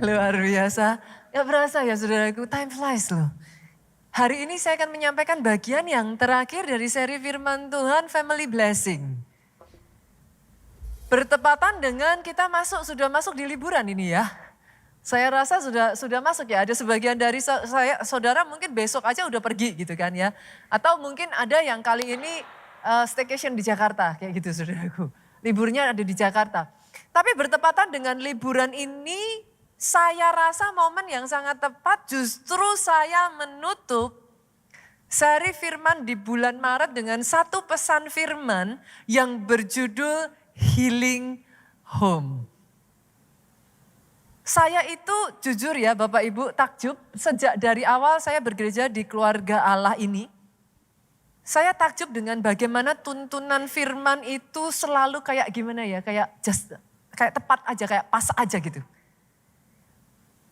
Luar biasa. Gak berasa ya saudaraku, time flies loh. Hari ini saya akan menyampaikan bagian yang terakhir dari seri firman Tuhan Family Blessing. Bertepatan dengan kita sudah masuk di liburan ini ya. Saya rasa sudah masuk ya, ada sebagian dari saudara mungkin besok aja udah pergi gitu kan ya. Atau mungkin ada yang kali ini staycation di Jakarta kayak gitu saudaraku. Liburnya ada di Jakarta. Tapi bertepatan dengan liburan ini, saya rasa momen yang sangat tepat justru saya menutup seri firman di bulan Maret dengan satu pesan firman yang berjudul Healing Home. Saya itu jujur ya Bapak Ibu takjub sejak dari awal saya bergereja di keluarga Allah ini. Saya takjub dengan bagaimana tuntunan firman itu selalu kayak gimana ya, kayak tepat aja, kayak pas aja gitu.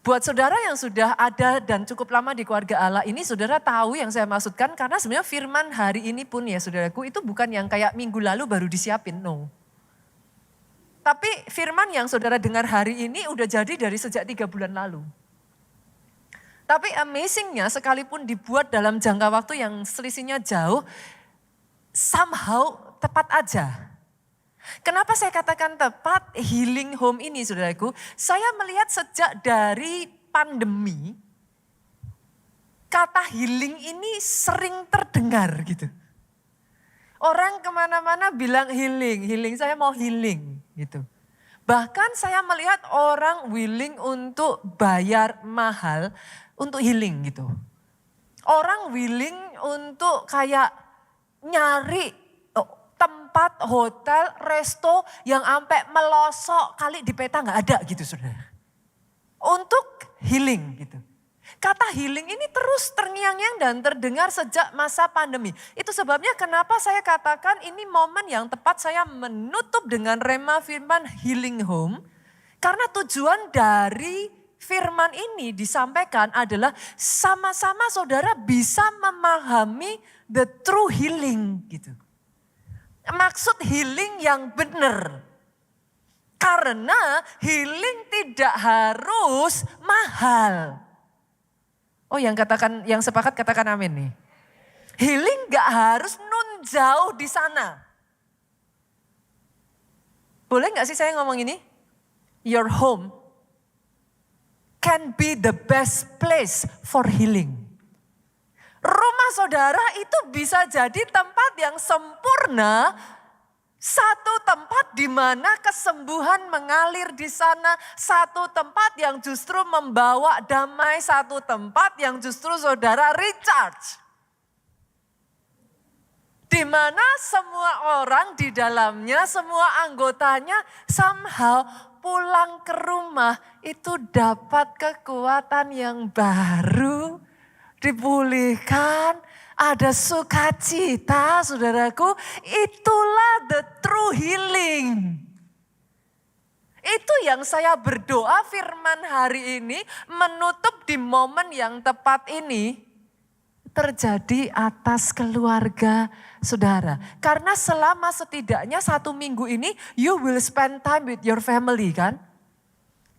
Buat saudara yang sudah ada dan cukup lama di keluarga Allah ini, saudara tahu yang saya maksudkan karena sebenarnya firman hari ini pun ya saudaraku itu bukan yang kayak minggu lalu baru disiapin, no. Tapi firman yang saudara dengar hari ini udah jadi dari sejak 3 bulan lalu. Tapi amazingnya sekalipun dibuat dalam jangka waktu yang selisihnya jauh, somehow tepat aja. Kenapa saya katakan tepat healing home ini saudaraku? Saya melihat sejak dari pandemi, kata healing ini sering terdengar gitu. Orang kemana-mana bilang healing saya mau healing gitu. Bahkan saya melihat orang willing untuk bayar mahal untuk healing gitu. Orang willing untuk kayak nyari tempat, hotel, resto yang sampai melosok kali di peta gak ada gitu saudara. Untuk healing gitu. Kata healing ini terus terngiang-ngiang dan terdengar sejak masa pandemi. Itu sebabnya kenapa saya katakan ini momen yang tepat saya menutup dengan rema firman healing home. Karena tujuan dari firman ini disampaikan adalah sama-sama saudara bisa memahami the true healing gitu. Maksud healing yang benar. Karena healing tidak harus mahal. Oh yang sepakat katakan amin nih. Healing gak harus nun jauh di sana. Boleh gak sih saya ngomong ini? Your home can be the best place for healing. Rumah saudara itu bisa jadi tempat yang sempurna, satu tempat di mana kesembuhan mengalir di sana, satu tempat yang justru membawa damai, satu tempat yang justru saudara recharge. Di mana semua orang di dalamnya, semua anggotanya somehow pulang ke rumah itu dapat kekuatan yang baru, dipulihkan, ada sukacita saudaraku, itulah the true healing. Itu yang saya berdoa firman hari ini menutup di momen yang tepat ini terjadi atas keluarga saudara. Karena selama setidaknya 1 minggu ini you will spend time with your family kan.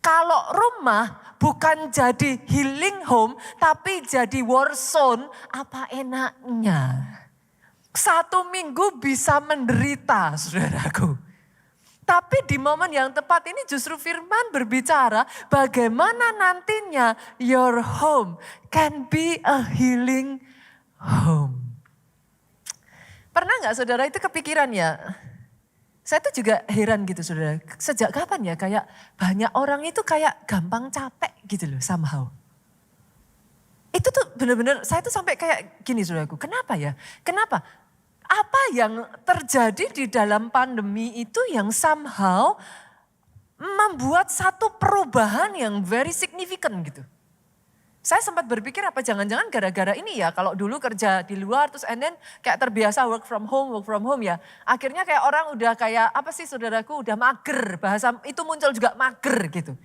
Kalau rumah bukan jadi healing home, tapi jadi war zone, apa enaknya? 1 minggu bisa menderita, saudaraku. Tapi di momen yang tepat ini justru firman berbicara bagaimana nantinya your home can be a healing home. Pernah gak saudara itu kepikiran ya? Saya tuh juga heran gitu saudara, sejak kapan ya kayak banyak orang itu kayak gampang capek gitu loh somehow. Itu tuh benar-benar saya tuh sampai kayak gini saudaraku, kenapa ya? Kenapa? Apa yang terjadi di dalam pandemi itu yang somehow membuat satu perubahan yang very significant gitu. Saya sempat berpikir apa jangan-jangan gara-gara ini ya kalau dulu kerja di luar terus and then kayak terbiasa work from home ya. Akhirnya kayak orang udah kayak apa sih saudaraku udah mager, bahasa itu muncul juga mager gitu.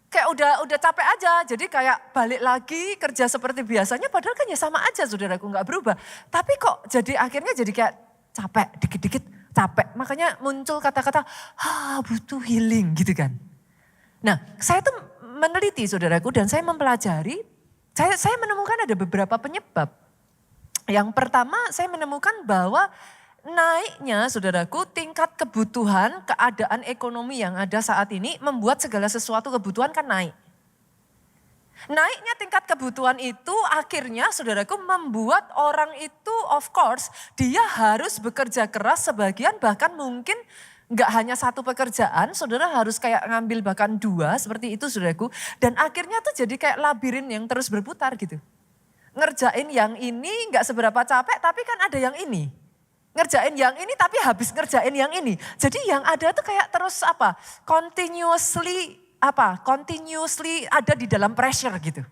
Kayak udah capek aja jadi kayak balik lagi kerja seperti biasanya padahal kan ya sama aja saudaraku gak berubah. Tapi kok jadi akhirnya jadi kayak capek dikit-dikit capek. Makanya muncul kata-kata butuh healing gitu kan. Nah saya tuh meneliti saudaraku dan saya mempelajari, saya menemukan ada beberapa penyebab. Yang pertama saya menemukan bahwa naiknya saudaraku tingkat kebutuhan, keadaan ekonomi yang ada saat ini membuat segala sesuatu kebutuhan kan naik. Naiknya tingkat kebutuhan itu akhirnya saudaraku membuat orang itu of course dia harus bekerja keras sebagian bahkan mungkin gak hanya satu pekerjaan, saudara harus kayak ngambil bahkan dua seperti itu saudaraku. Dan akhirnya tuh jadi kayak labirin yang terus berputar gitu. Ngerjain yang ini gak seberapa capek tapi kan ada yang ini. Ngerjain yang ini tapi habis ngerjain yang ini. Jadi yang ada tuh kayak terus continuously ada di dalam pressure gitu.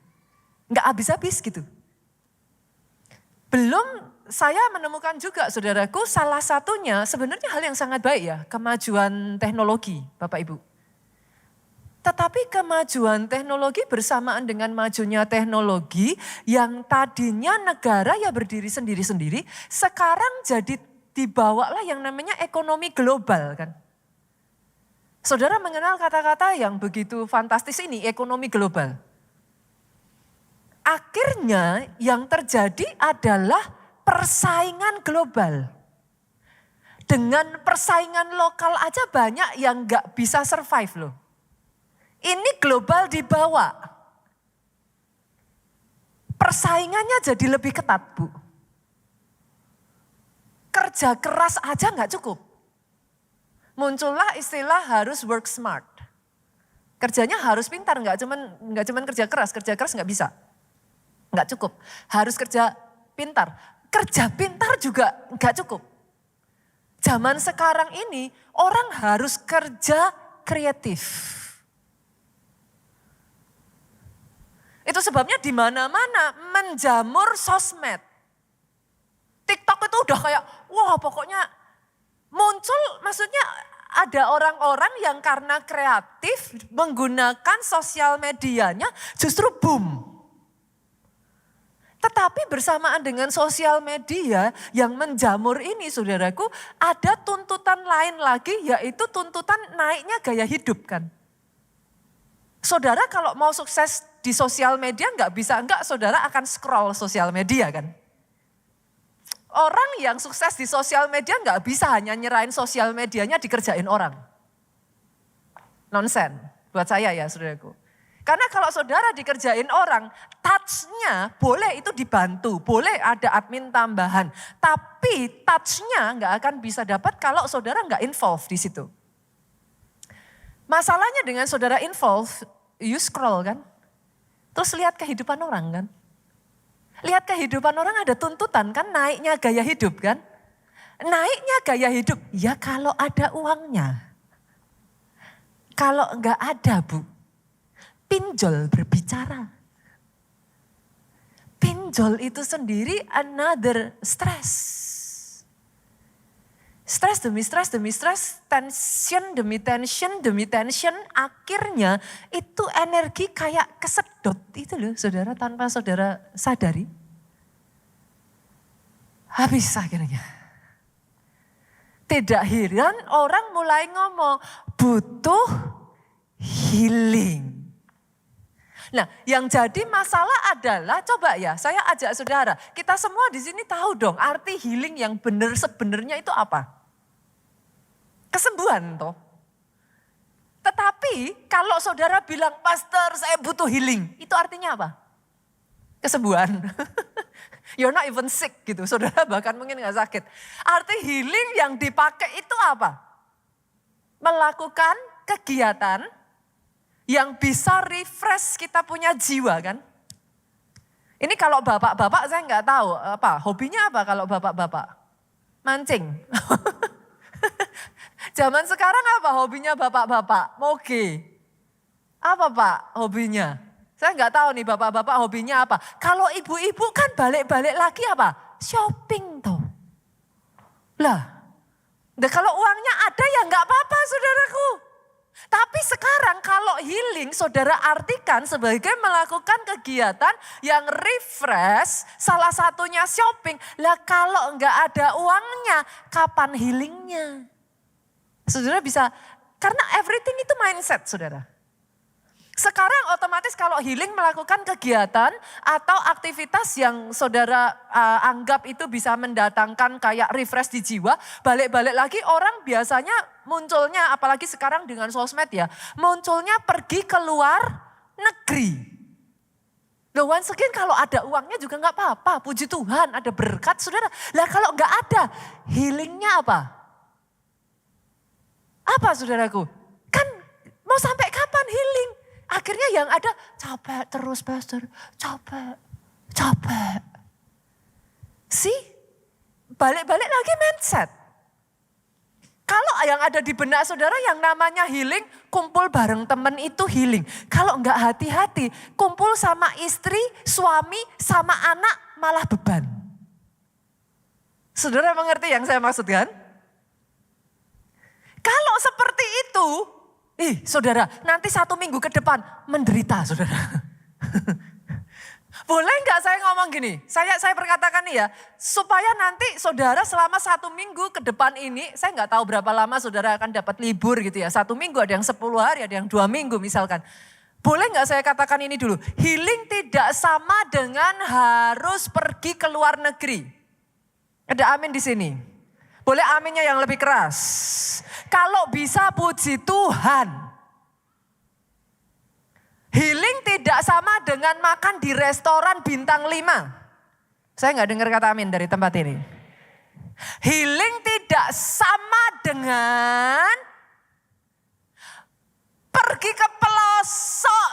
Nggak habis-habis gitu. Belum saya menemukan juga saudaraku salah satunya sebenarnya hal yang sangat baik ya. Kemajuan teknologi Bapak Ibu. Tetapi kemajuan teknologi bersamaan dengan majunya teknologi yang tadinya negara ya berdiri sendiri-sendiri. Sekarang jadi dibawalah yang namanya ekonomi global kan. Saudara mengenal kata-kata yang begitu fantastis ini, ekonomi global. Akhirnya yang terjadi adalah persaingan global. Dengan persaingan lokal aja banyak yang gak bisa survive loh. Ini global dibawa. Persaingannya jadi lebih ketat Bu. Kerja keras aja gak cukup. Muncullah istilah harus work smart. Kerjanya harus pintar, nggak cuman kerja keras nggak bisa. Nggak cukup, harus kerja pintar. Kerja pintar juga nggak cukup. Zaman sekarang ini orang harus kerja kreatif. Itu sebabnya di mana-mana menjamur sosmed. TikTok itu udah kayak, wah pokoknya muncul maksudnya ada orang-orang yang karena kreatif menggunakan sosial medianya justru boom. Tetapi bersamaan dengan sosial media yang menjamur ini saudaraku ada tuntutan lain lagi yaitu tuntutan naiknya gaya hidup kan. Saudara kalau mau sukses di sosial media enggak saudara akan scroll sosial media kan. Orang yang sukses di sosial media nggak bisa hanya nyerahin sosial medianya dikerjain orang. Nonsen buat saya ya saudaraku. Karena kalau saudara dikerjain orang, touch-nya boleh itu dibantu, boleh ada admin tambahan. Tapi touch-nya nggak akan bisa dapat kalau saudara nggak involve di situ. Masalahnya dengan saudara involve, you scroll kan. Terus lihat kehidupan orang kan. Lihat kehidupan orang ada tuntutan kan naiknya gaya hidup kan. Naiknya gaya hidup ya kalau ada uangnya. Kalau enggak ada Bu, pinjol berbicara. Pinjol itu sendiri another stress. Stres demi stres demi stres, tension demi tension demi tension, akhirnya itu energi kayak kesedot itu loh saudara tanpa saudara sadari. Habis akhirnya. Tidak heran orang mulai ngomong butuh healing. Nah, yang jadi masalah adalah coba ya, saya ajak saudara, kita semua di sini tahu dong arti healing yang benar sebenarnya itu apa? Kesembuhan toh. Tetapi kalau saudara bilang, "Pastor, saya butuh healing." Itu artinya apa? Kesembuhan. You're not even sick gitu. Saudara bahkan mungkin gak sakit. Arti healing yang dipakai itu apa? Melakukan kegiatan yang bisa refresh kita punya jiwa kan. Ini kalau bapak-bapak saya nggak tahu apa hobinya apa kalau bapak-bapak? Mancing. Zaman sekarang apa hobinya bapak-bapak? Moge. Apa Pak hobinya? Saya nggak tahu nih bapak-bapak hobinya apa. Kalau ibu-ibu kan balik-balik lagi apa? Shopping toh. Lah, kalau uangnya ada ya nggak apa-apa saudaraku. Tapi sekarang kalau healing saudara artikan sebagai melakukan kegiatan yang refresh, salah satunya shopping. Lah kalau nggak ada uangnya, kapan healingnya? Saudara bisa, karena everything itu mindset saudara. Sekarang otomatis kalau healing melakukan kegiatan atau aktivitas yang saudara anggap itu bisa mendatangkan kayak refresh di jiwa. Balik-balik lagi orang biasanya munculnya, apalagi sekarang dengan sosmed ya, munculnya pergi ke luar negeri. Loh, once again kalau ada uangnya juga gak apa-apa, puji Tuhan ada berkat saudara. Lah kalau gak ada, healingnya apa? Apa saudaraku? Kan mau sampai kapan healing? Akhirnya yang ada capek terus pastor, capek. Balik-balik lagi mindset. Kalau yang ada di benak saudara yang namanya healing, kumpul bareng teman itu healing. Kalau enggak hati-hati, kumpul sama istri, suami, sama anak malah beban. Saudara mengerti yang saya maksudkan? Kalau seperti itu, saudara, nanti 1 minggu ke depan menderita saudara. Boleh nggak saya ngomong gini? Saya perkatakan nih ya, supaya nanti saudara selama 1 minggu ke depan ini, saya nggak tahu berapa lama saudara akan dapat libur gitu ya. 1 minggu, ada yang 10 hari, ada yang 2 minggu misalkan. Boleh nggak saya katakan ini dulu? Healing tidak sama dengan harus pergi ke luar negeri. Ada amin di sini? Boleh aminnya yang lebih keras. Kalau bisa puji Tuhan. Healing tidak sama dengan makan di restoran bintang 5. Saya nggak dengar kata amin dari tempat ini. Healing tidak sama dengan pergi ke pelosok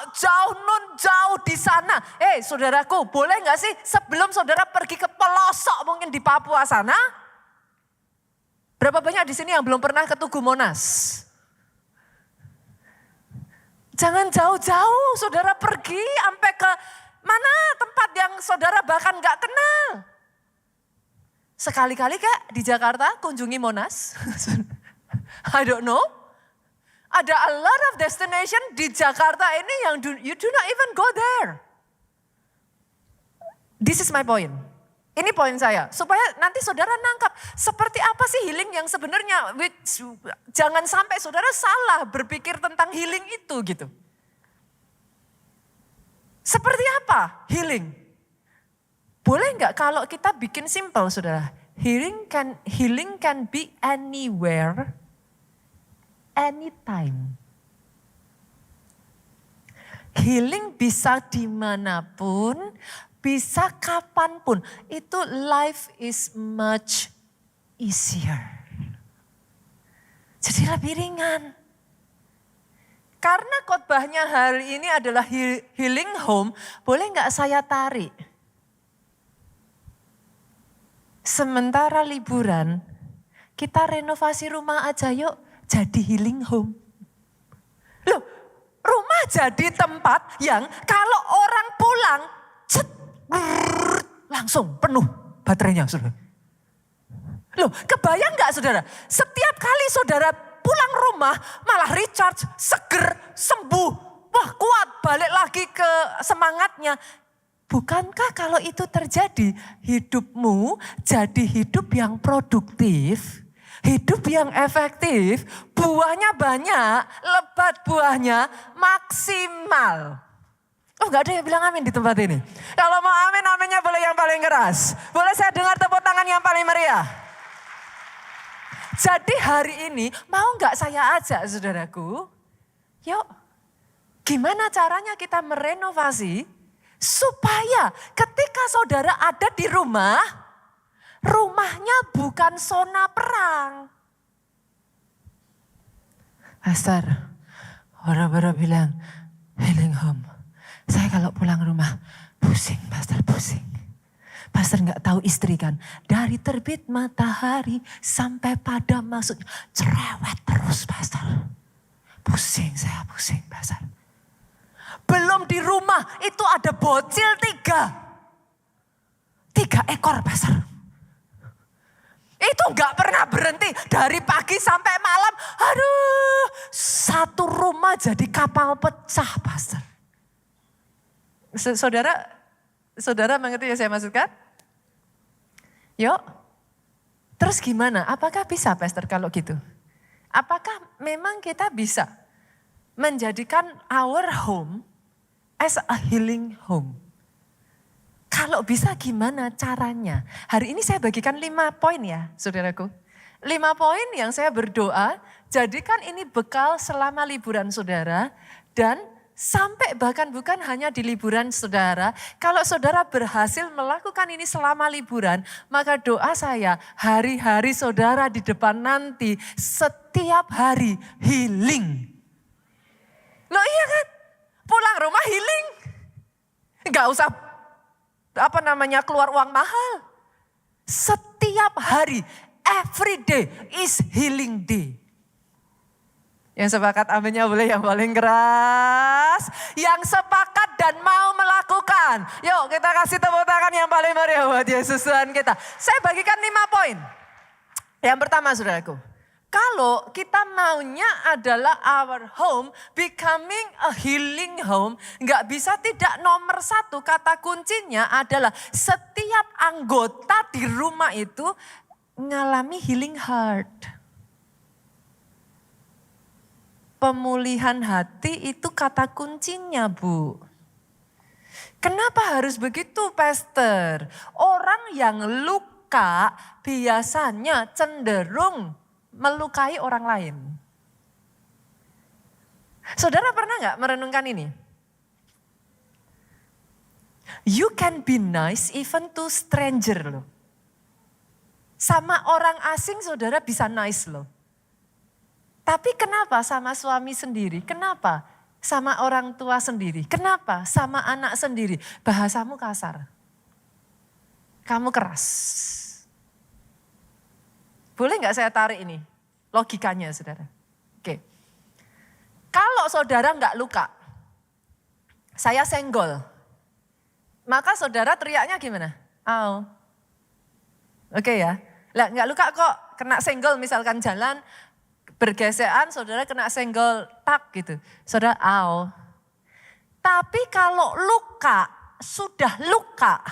jauh di sana. Saudaraku, boleh nggak sih sebelum saudara pergi ke pelosok mungkin di Papua sana? Berapa banyak di sini yang belum pernah ke Tugu Monas? Jangan jauh-jauh saudara pergi sampai ke mana tempat yang saudara bahkan gak kenal. Sekali-kali Kak di Jakarta kunjungi Monas. I don't know. Ada a lot of destination di Jakarta ini yang you do not even go there. This is my point. Ini poin saya, supaya nanti saudara nangkap seperti apa sih healing yang sebenarnya. Jangan sampai saudara salah berpikir tentang healing itu gitu. Seperti apa healing? Boleh nggak kalau kita bikin simple saudara? Healing can be anywhere, anytime. Healing bisa dimanapun, bisa kapanpun. Itu life is much easier. Jadi lebih ringan. Karena khotbahnya hari ini adalah healing home, boleh nggak saya tarik? Sementara liburan, kita renovasi rumah aja yuk jadi healing home. Loh, rumah jadi tempat yang kalau orang pulang, langsung penuh baterainya saudara. Loh, kebayang gak saudara? Setiap kali saudara pulang rumah malah recharge, seger, sembuh. Wah kuat, balik lagi ke semangatnya. Bukankah kalau itu terjadi, hidupmu jadi hidup yang produktif, hidup yang efektif, buahnya banyak, lebat buahnya maksimal. Oh gak ada yang bilang amin di tempat ini. Kalau mau amin, aminnya boleh yang paling keras. Boleh saya dengar tepuk tangan yang paling meriah. Jadi hari ini mau gak saya ajak saudaraku, yuk gimana caranya kita merenovasi supaya ketika saudara ada di rumah, rumahnya bukan zona perang. Pastor, orang-orang bilang healing home. Saya kalau pulang rumah pusing, pastor pusing. Pastor gak tahu istri kan, dari terbit matahari sampai pada maksud cerewet terus pastor. Pusing saya, pusing pastor. Belum di rumah itu ada bocil 3 ekor pastor. Itu gak pernah berhenti dari pagi sampai malam. Aduh, satu rumah jadi kapal pecah pastor. Saudara mengerti yang saya maksudkan? Yuk, terus gimana? Apakah bisa pastor kalau gitu? Apakah memang kita bisa menjadikan our home as a healing home. Kalau bisa gimana caranya? Hari ini saya bagikan 5 poin ya saudaraku. 5 poin yang saya berdoa, jadikan ini bekal selama liburan saudara. Dan sampai bahkan bukan hanya di liburan saudara. Kalau saudara berhasil melakukan ini selama liburan, maka doa saya hari-hari saudara di depan nanti setiap hari healing. Loh iya kan? Pulang rumah healing. Enggak usah keluar uang mahal. Setiap hari, every day is healing day. Yang sepakat aminnya boleh yang paling keras. Yang sepakat dan mau melakukan. Yuk kita kasih tepuk tangan yang paling meriah buat Yesus Tuhan kita. Saya bagikan 5 poin. Yang pertama saudaraku. Kalau kita maunya adalah our home becoming a healing home, nggak bisa tidak nomor 1 kata kuncinya adalah setiap anggota di rumah itu ngalami healing heart. Pemulihan hati itu kata kuncinya Bu. Kenapa harus begitu Pastor? Orang yang luka biasanya cenderung melukai orang lain. Saudara pernah nggak merenungkan ini? You can be nice even to stranger loh. Sama orang asing saudara bisa nice loh. Tapi kenapa sama suami sendiri? Kenapa sama orang tua sendiri? Kenapa sama anak sendiri? Bahasamu kasar. Kamu keras. Boleh nggak saya tarik ini? Logikanya saudara. Oke. Kalau saudara nggak luka, saya senggol. Maka saudara teriaknya gimana? Au. Oke ya. Lah nggak luka kok, kena senggol misalkan jalan, bergesekan saudara kena senggol tak gitu. Saudara au. Tapi kalau luka, sudah luka,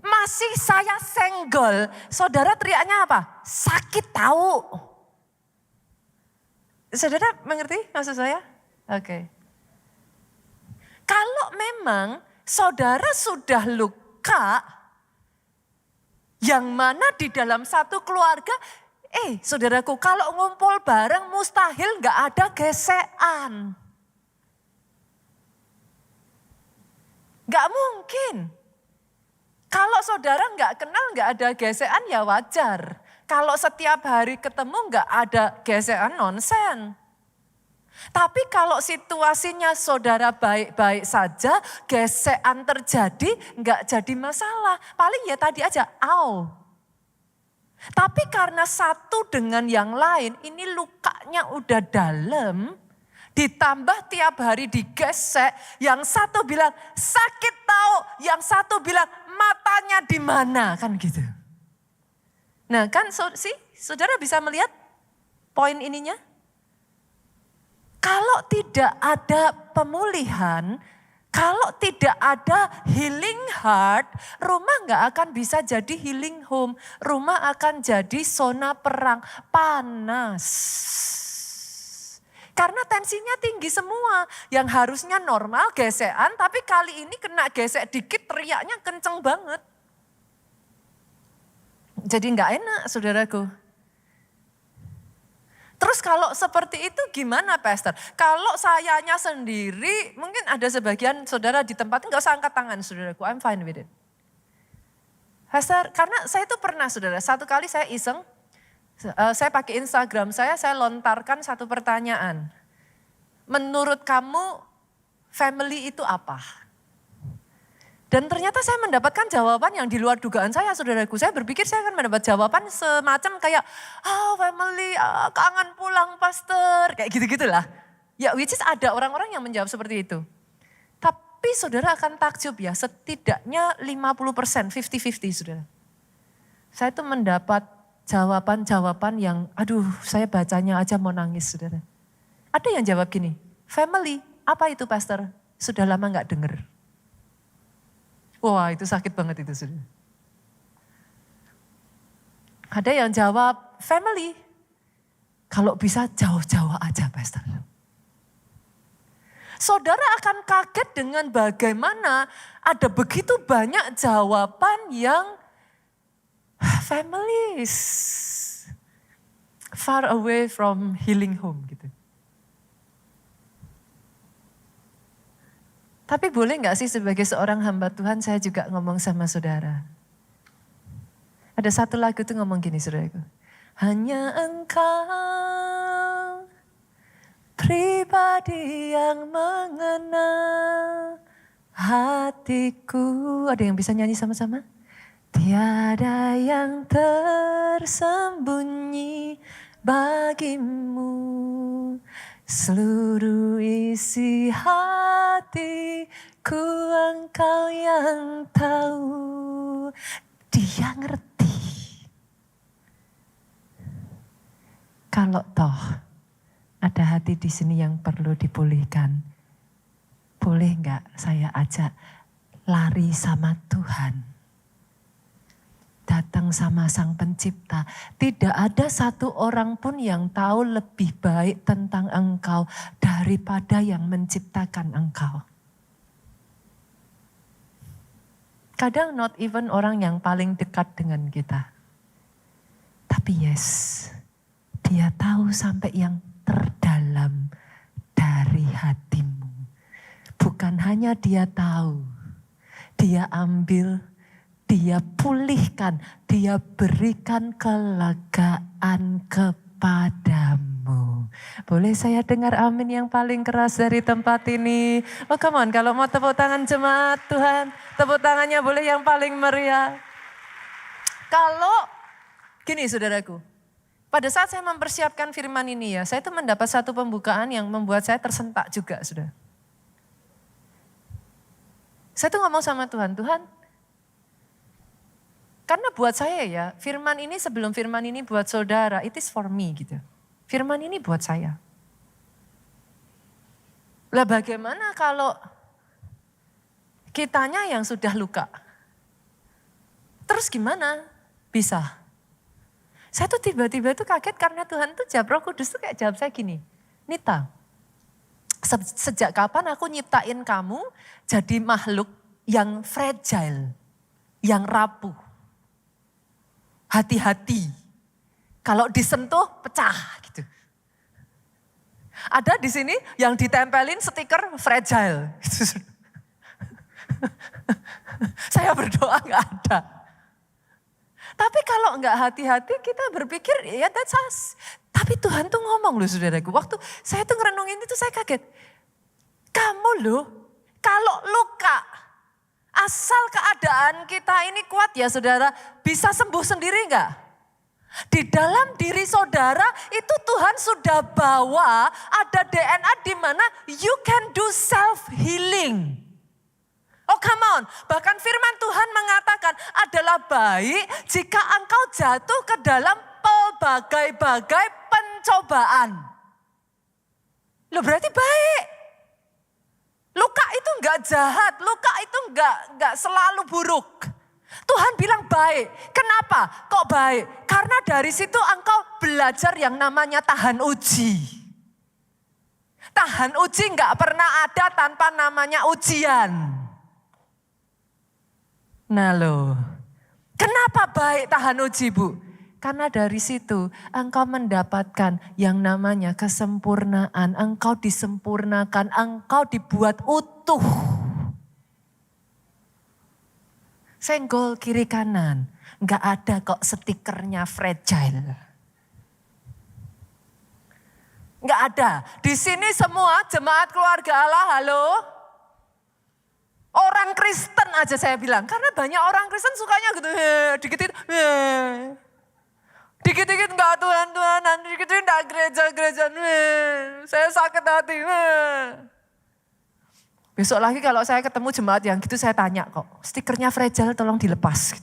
masih saya senggol, saudara teriaknya apa? Sakit tahu. Saudara mengerti maksud saya? Oke. Kalau memang saudara sudah luka, yang mana di dalam satu keluarga, saudaraku kalau ngumpul bareng mustahil gak ada gesekan. Gak mungkin. Kalau saudara nggak kenal, nggak ada gesekan ya wajar. Kalau setiap hari ketemu nggak ada gesekan nonsen. Tapi kalau situasinya saudara baik-baik saja, gesekan terjadi nggak jadi masalah. Paling ya tadi aja, au. Tapi karena satu dengan yang lain, ini lukanya udah dalam. Ditambah tiap hari digesek, yang satu bilang sakit tahu, yang satu bilang matanya di mana, kan gitu. Nah kan saudara bisa melihat poin ininya. Kalau tidak ada pemulihan, kalau tidak ada healing heart, rumah gak akan bisa jadi healing home. Rumah akan jadi zona perang, panas. Karena tensinya tinggi semua. Yang harusnya normal gesekan, tapi kali ini kena gesek dikit teriaknya kenceng banget. Jadi gak enak saudaraku. Terus kalau seperti itu gimana Pastor? Kalau sayanya sendiri, mungkin ada sebagian saudara di tempat gak usah angkat tangan saudaraku, I'm fine with it. Pastor, karena saya itu pernah saudara, satu kali saya iseng, saya pakai Instagram saya lontarkan satu pertanyaan. Menurut kamu family itu apa? Dan ternyata saya mendapatkan jawaban yang di luar dugaan saya saudaraku. Saya berpikir saya akan mendapat jawaban semacam kayak, family, kangen pulang pastor. Kayak gitu-gitulah. Ya which is ada orang-orang yang menjawab seperti itu. Tapi saudara akan takjub ya, setidaknya 50%, 50-50 saudara. Saya itu mendapat jawaban-jawaban yang, saya bacanya aja mau nangis saudara. Ada yang jawab gini, family, apa itu pastor? Sudah lama gak denger. Wah itu sakit banget itu saudara. Ada yang jawab family. Kalau bisa jauh-jauh aja pastor. Saudara akan kaget dengan bagaimana ada begitu banyak jawaban yang families far away from healing home gitu. Tapi boleh gak sih sebagai seorang hamba Tuhan saya juga ngomong sama saudara. Ada satu lagu tuh ngomong gini saudaraku. Hanya engkau pribadi yang mengenal hatiku. Ada yang bisa nyanyi sama-sama? Tiada yang tersembunyi bagimu, seluruh isi hatiku engkau yang tahu. Dia ngerti. Kalau toh ada hati di sini yang perlu dipulihkan, boleh enggak saya ajak lari sama Tuhan? Datang sama Sang Pencipta. Tidak ada satu orang pun yang tahu lebih baik tentang engkau daripada yang menciptakan engkau. Kadang not even orang yang paling dekat dengan kita. Tapi yes, Dia tahu sampai yang terdalam dari hatimu. Bukan hanya Dia tahu, Dia ambil, Dia pulihkan, Dia berikan kelegaan kepadamu. Boleh saya dengar amin yang paling keras dari tempat ini? Oh come on, kalau mau tepuk tangan jemaat Tuhan, tepuk tangannya boleh yang paling meriah. Kalau, gini saudaraku, pada saat saya mempersiapkan firman ini ya, saya itu mendapat satu pembukaan yang membuat saya tersentak juga sudah. Saya tuh ngomong sama Tuhan, Tuhan, karena buat saya ya, firman ini sebelum firman ini buat saudara, it is for me gitu. Firman ini buat saya. Lah bagaimana kalau kitanya yang sudah luka? Terus gimana? Bisa. Saya tuh tiba-tiba tuh kaget karena Tuhan tuh jawab, Roh Kudus tuh kayak jawab saya gini, Nita, sejak kapan aku nyiptain kamu jadi makhluk yang fragile, yang rapuh. Hati-hati, kalau disentuh pecah gitu. Ada di sini yang ditempelin stiker fragile. Saya berdoa gak ada. Tapi kalau gak hati-hati kita berpikir ya that's us. Tapi Tuhan tuh ngomong loh saudaraku. Waktu saya tuh ngerenungin itu saya kaget. Kamu loh kalau luka. Asal keadaan kita ini kuat ya saudara, bisa sembuh sendiri enggak? Di dalam diri saudara itu Tuhan sudah bawa ada DNA di mana you can do self healing. Oh come on, bahkan firman Tuhan mengatakan adalah baik jika engkau jatuh ke dalam pelbagai-bagai pencobaan. Loh berarti baik. Luka itu enggak jahat, luka itu enggak selalu buruk. Tuhan bilang baik. Kenapa? Kok baik? Karena dari situ engkau belajar yang namanya tahan uji. Tahan uji enggak pernah ada tanpa namanya ujian. Nah loh, kenapa baik tahan uji Bu? Karena dari situ engkau mendapatkan yang namanya kesempurnaan. Engkau disempurnakan, engkau dibuat utuh. Senggol kiri kanan, enggak ada kok stikernya fragile. Enggak ada. Di sini semua jemaat keluarga Allah, halo. Orang Kristen aja saya bilang, karena banyak orang Kristen sukanya gitu, dikit-dikit, dikit-dikit enggak Tuhan-Tuhanan, dikit-dikit enggak gereja-gerejaan, saya sakit hati. Besok lagi kalau saya ketemu jemaat yang gitu saya tanya kok, stikernya fragile tolong dilepas.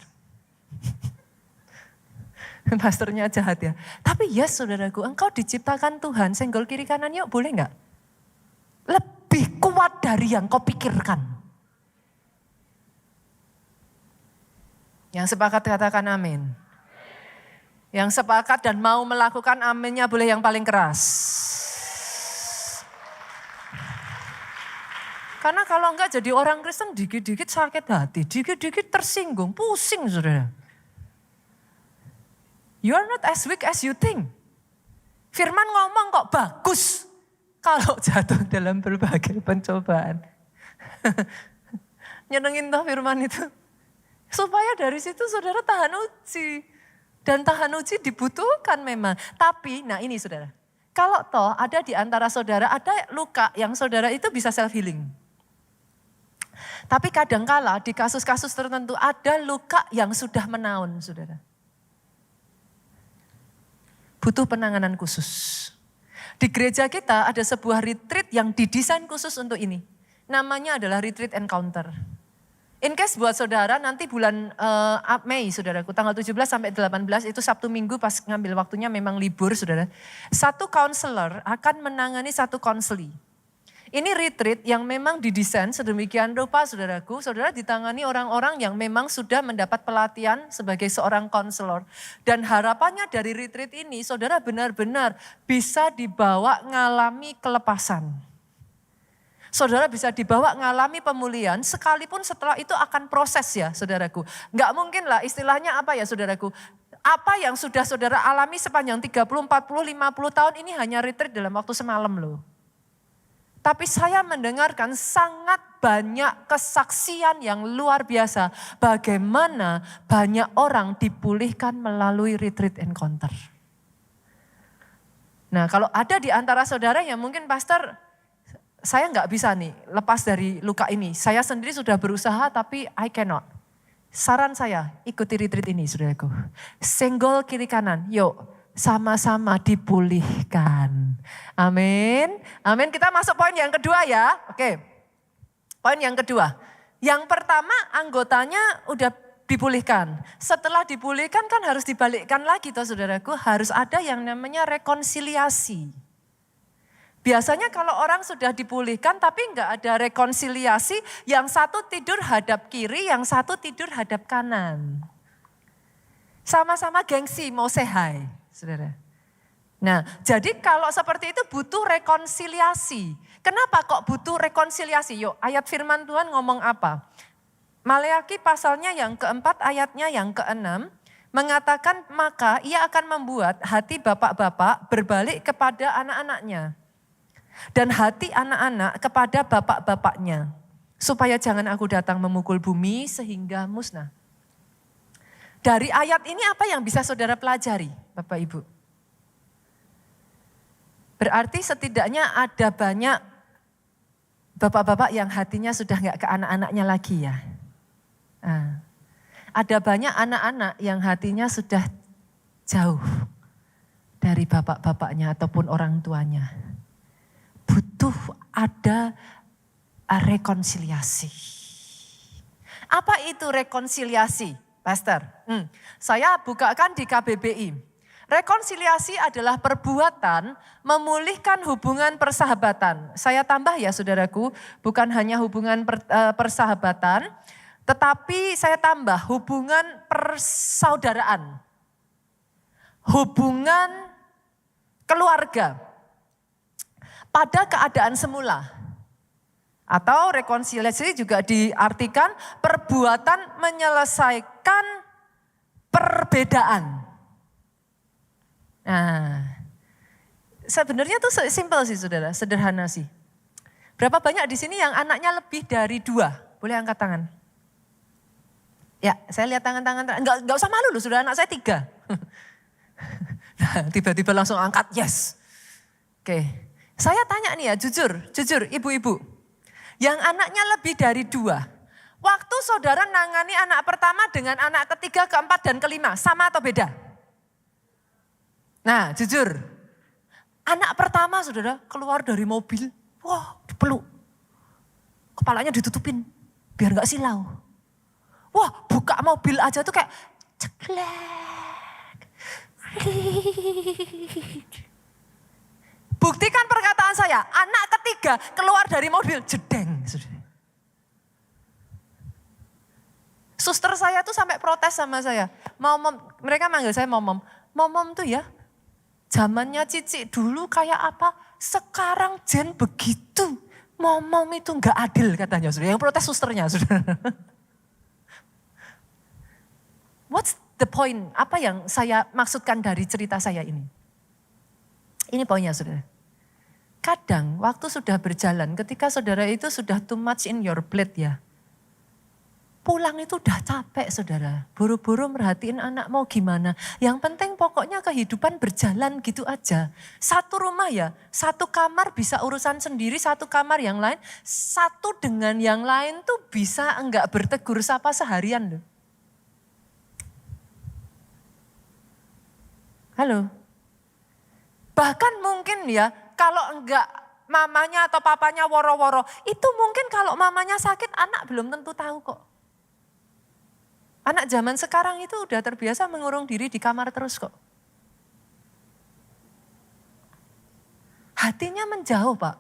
Pastornya jahat ya. Tapi yes saudaraku, engkau diciptakan Tuhan, senggol kiri kanan yuk boleh enggak? Lebih kuat dari yang kau pikirkan. Yang sepakat katakan amin. Yang sepakat dan mau melakukan aminnya boleh yang paling keras. Karena kalau enggak jadi orang Kristen dikit-dikit sakit hati, dikit-dikit tersinggung, pusing saudara. You are not as weak as you think. Firman ngomong kok bagus kalau jatuh dalam berbagai pencobaan. Nyenengin toh firman itu. Supaya dari situ saudara tahan uji. Dan tahan uji dibutuhkan memang. Tapi, nah ini saudara. Kalau toh ada di antara saudara, ada luka yang saudara itu bisa self healing. Tapi kadangkala di kasus-kasus tertentu ada luka yang sudah menaun saudara. Butuh penanganan khusus. Di gereja kita ada sebuah retreat yang didesain khusus untuk ini. Namanya adalah retreat encounter. In case buat saudara nanti bulan Mei saudaraku, tanggal 17 sampai 18 itu Sabtu Minggu pas ngambil waktunya memang libur saudara. Satu counselor akan menangani satu konseli. Ini retreat yang memang didesain sedemikian rupa saudaraku. Saudara ditangani orang-orang yang memang sudah mendapat pelatihan sebagai seorang konselor. Dan harapannya dari retreat ini saudara benar-benar bisa dibawa ngalami kelepasan. Saudara bisa dibawa ngalami pemulihan sekalipun setelah itu akan proses ya saudaraku. Enggak mungkin lah istilahnya apa ya saudaraku. Apa yang sudah saudara alami sepanjang 30, 40, 50 tahun ini hanya retreat dalam waktu semalam loh. Tapi saya mendengarkan sangat banyak kesaksian yang luar biasa. Bagaimana banyak orang dipulihkan melalui retreat encounter. Nah kalau ada di antara saudara yang mungkin pastor, saya nggak bisa nih lepas dari luka ini. Saya sendiri sudah berusaha tapi I cannot. Saran saya ikuti retreat ini saudaraku. Senggol kiri kanan, yuk sama-sama dipulihkan. Amin. Amin. Kita masuk poin yang kedua ya. Oke. Poin yang kedua. Yang pertama anggotanya udah dipulihkan. Setelah dipulihkan kan harus dibalikkan lagi toh saudaraku. Harus ada yang namanya rekonsiliasi. Biasanya kalau orang sudah dipulihkan tapi enggak ada rekonsiliasi, yang satu tidur hadap kiri, yang satu tidur hadap kanan. Sama-sama gengsi mau say hi, saudara. Nah, jadi kalau seperti itu butuh rekonsiliasi. Kenapa kok butuh rekonsiliasi? Yuk, ayat firman Tuhan ngomong apa? Maleakhi pasalnya yang keempat, ayatnya yang keenam, mengatakan maka ia akan membuat hati bapak-bapak berbalik kepada anak-anaknya. Dan hati anak-anak kepada bapak-bapaknya. Supaya jangan aku datang memukul bumi sehingga musnah. Dari ayat ini apa yang bisa saudara pelajari Bapak Ibu? Berarti setidaknya ada banyak bapak-bapak yang hatinya sudah enggak ke anak-anaknya lagi ya. Nah, ada banyak anak-anak yang hatinya sudah jauh dari bapak-bapaknya ataupun orang tuanya. Butuh ada rekonsiliasi. Apa itu rekonsiliasi, Pastor? Saya bukakan di KBBI. Rekonsiliasi adalah perbuatan memulihkan hubungan persahabatan. Saya tambah ya saudaraku, bukan hanya hubungan persahabatan, tetapi saya tambah hubungan persaudaraan. Hubungan keluarga. Pada keadaan semula. Atau rekonsiliasi juga diartikan perbuatan menyelesaikan perbedaan. Nah, sebenarnya tuh simpel sih saudara, sederhana sih. Berapa banyak di sini yang anaknya lebih dari 2? Boleh angkat tangan. Ya, saya lihat tangan-tangan. Enggak usah malu loh, saudara, anak saya 3. Nah, tiba-tiba langsung angkat, yes. Oke. Saya tanya nih ya, jujur ibu-ibu. Yang anaknya lebih dari 2. Waktu saudara nangani anak pertama dengan anak ketiga, keempat, dan kelima, sama atau beda? Nah, jujur. Anak pertama saudara keluar dari mobil, wah dipeluk. Kepalanya ditutupin, biar gak silau. Wah buka mobil aja tuh kayak ceklek. Buktikan perkataan saya, anak ketiga keluar dari mobil, jedeng. Suster saya tuh sampai protes sama saya. Momom, mereka manggil saya momom. Momom tuh ya, zamannya Cici dulu kayak apa, sekarang Jen begitu. Mom itu nggak adil katanya, saudara. Yang protes susternya, saudara. What's the point? Apa yang saya maksudkan dari cerita saya ini? Ini poinnya, saudara. Kadang waktu sudah berjalan, ketika saudara itu sudah too much in your plate ya. Pulang itu udah capek, saudara. Buru-buru merhatiin anak mau gimana. Yang penting pokoknya kehidupan berjalan gitu aja. Satu rumah ya, satu kamar bisa urusan sendiri, satu kamar yang lain. Satu dengan yang lain tuh bisa enggak bertegur sapa seharian loh. Halo. Bahkan mungkin ya, kalau enggak mamanya atau papanya woro-woro, itu mungkin kalau mamanya sakit anak belum tentu tahu kok. Anak zaman sekarang itu udah terbiasa mengurung diri di kamar terus kok. Hatinya menjauh, Pak.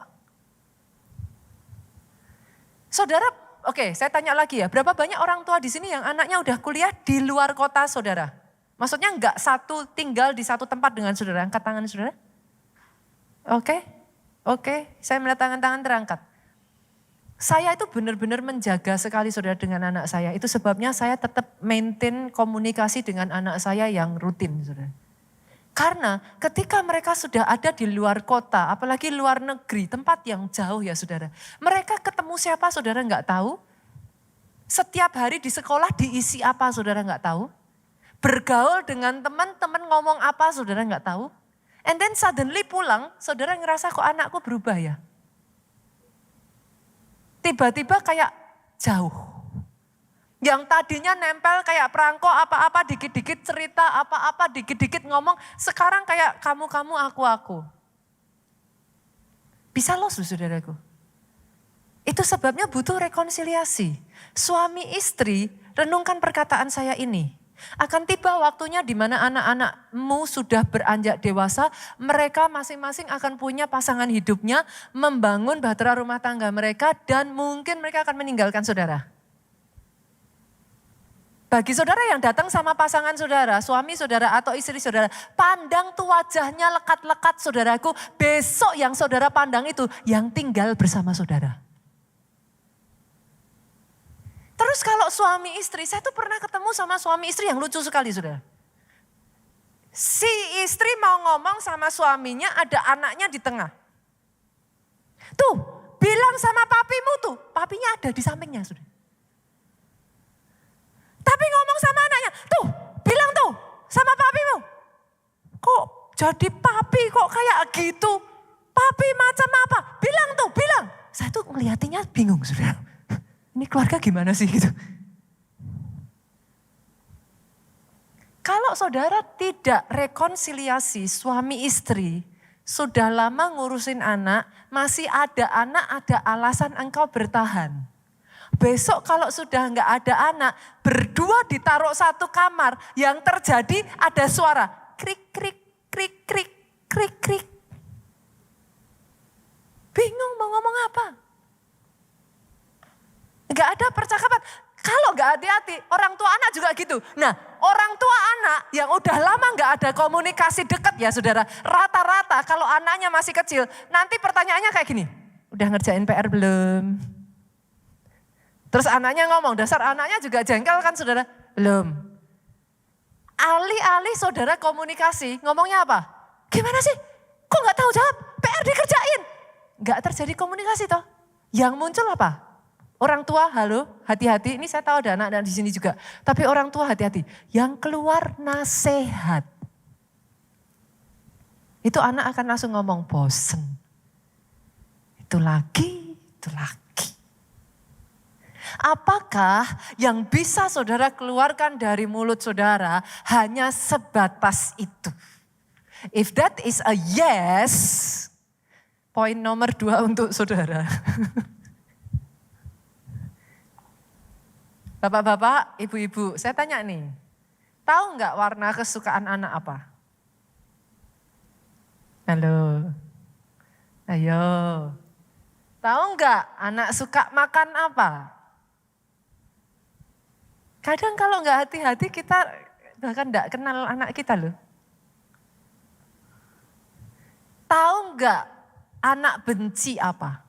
Saudara, oke, saya tanya lagi ya, berapa banyak orang tua di sini yang anaknya udah kuliah di luar kota, saudara? Maksudnya enggak satu tinggal di satu tempat dengan saudara, angkat tangan saudara. Oke, saya melihat tangan-tangan terangkat. Saya itu benar-benar menjaga sekali saudara dengan anak saya. Itu sebabnya saya tetap maintain komunikasi dengan anak saya yang rutin, saudara. Karena ketika mereka sudah ada di luar kota, apalagi luar negeri, tempat yang jauh ya saudara. Mereka ketemu siapa saudara nggak tahu. Setiap hari di sekolah diisi apa saudara nggak tahu. Bergaul dengan teman-teman ngomong apa saudara nggak tahu. And then suddenly pulang, saudara ngerasa kok anakku berubah ya. Tiba-tiba kayak jauh. Yang tadinya nempel kayak perangko apa-apa dikit-dikit cerita, apa-apa dikit-dikit ngomong. Sekarang kayak kamu-kamu, aku-aku. Bisa lost saudaraku. Itu sebabnya butuh rekonsiliasi. Suami istri, renungkan perkataan saya ini. Akan tiba waktunya di mana anak-anakmu sudah beranjak dewasa, mereka masing-masing akan punya pasangan hidupnya, membangun bahtera rumah tangga mereka, dan mungkin mereka akan meninggalkan saudara. Bagi saudara yang datang sama pasangan saudara, suami saudara atau istri saudara, pandang tuh wajahnya lekat-lekat saudaraku, besok yang saudara pandang itu yang tinggal bersama saudara. Terus kalau suami istri, saya tuh pernah ketemu sama suami istri yang lucu sekali saudara. Si istri mau ngomong sama suaminya, ada anaknya di tengah. Tuh, bilang sama papimu tuh, papinya ada di sampingnya saudara. Tapi ngomong sama anaknya, tuh bilang tuh sama papimu. Kok jadi papi kok kayak gitu? Papi macam apa? Bilang tuh, bilang. Saya tuh ngeliatinya bingung saudara. Ini keluarga gimana sih gitu. Kalau saudara tidak rekonsiliasi suami istri, sudah lama ngurusin anak, masih ada anak, ada alasan engkau bertahan. Besok kalau sudah enggak ada anak, berdua ditaruh satu kamar, yang terjadi ada suara krik, krik, krik, krik, krik, krik. Bingung mau ngomong apa. Enggak ada percakapan. Kalau enggak hati-hati, orang tua anak juga gitu. Nah, orang tua anak yang udah lama enggak ada komunikasi dekat ya saudara. Rata-rata kalau anaknya masih kecil, nanti pertanyaannya kayak gini. Udah ngerjain PR belum? Terus anaknya ngomong, dasar anaknya juga jengkel kan saudara? Belum. Alih-alih saudara komunikasi, ngomongnya apa? Gimana sih? Kok enggak tahu jawab? PR dikerjain. Enggak terjadi komunikasi toh. Yang muncul apa? Orang tua, halo, hati-hati. Ini saya tahu ada anak di sini juga. Tapi orang tua hati-hati. Yang keluar nasihat. Itu anak akan langsung ngomong bosen. Itu lagi, itu lagi. Apakah yang bisa saudara keluarkan dari mulut saudara hanya sebatas itu? If that is a yes, poin nomor 2 untuk saudara. Bapak-bapak, ibu-ibu, saya tanya nih, tahu nggak warna kesukaan anak apa? Halo, ayo. Tahu nggak anak suka makan apa? Kadang kalau nggak hati-hati kita bahkan nggak kenal anak kita loh. Tahu nggak anak benci apa?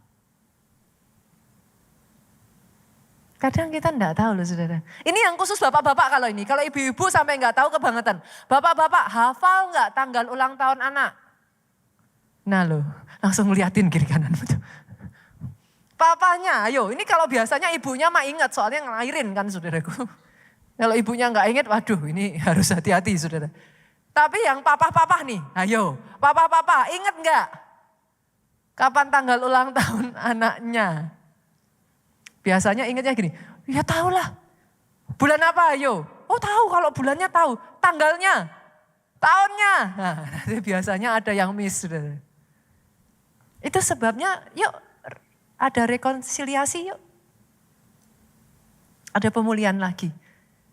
Kadang kita enggak tahu loh saudara. Ini yang khusus bapak-bapak kalau ini. Kalau ibu-ibu sampai enggak tahu kebangetan. Bapak-bapak hafal enggak tanggal ulang tahun anak? Nah loh, langsung ngeliatin kiri kanan. Papanya, ayo ini kalau biasanya ibunya mah ingat soalnya ngelahirin kan saudaraku. Kalau ibunya enggak ingat, waduh ini harus hati-hati saudara. Tapi yang papa-papa nih, ayo papa-papa ingat enggak? Kapan tanggal ulang tahun anaknya? Biasanya ingatnya gini, ya tahulah. Bulan apa ayo? Oh tahu kalau bulannya tahu. Tanggalnya, tahunnya. Nah biasanya ada yang miss. Saudara. Itu sebabnya yuk ada rekonsiliasi yuk. Ada pemulihan lagi.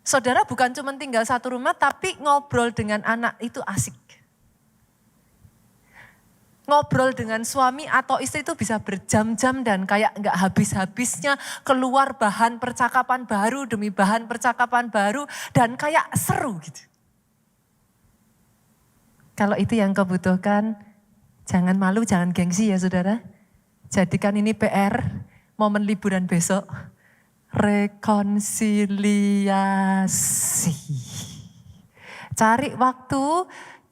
Saudara bukan cuma tinggal satu rumah tapi ngobrol dengan anak itu asik. Ngobrol dengan suami atau istri itu bisa berjam-jam dan kayak nggak habis-habisnya keluar bahan percakapan baru demi bahan percakapan baru dan kayak seru gitu. Kalau itu yang kau butuhkan, jangan malu, jangan gengsi ya saudara. Jadikan ini PR, momen liburan besok, rekonsiliasi. Cari waktu.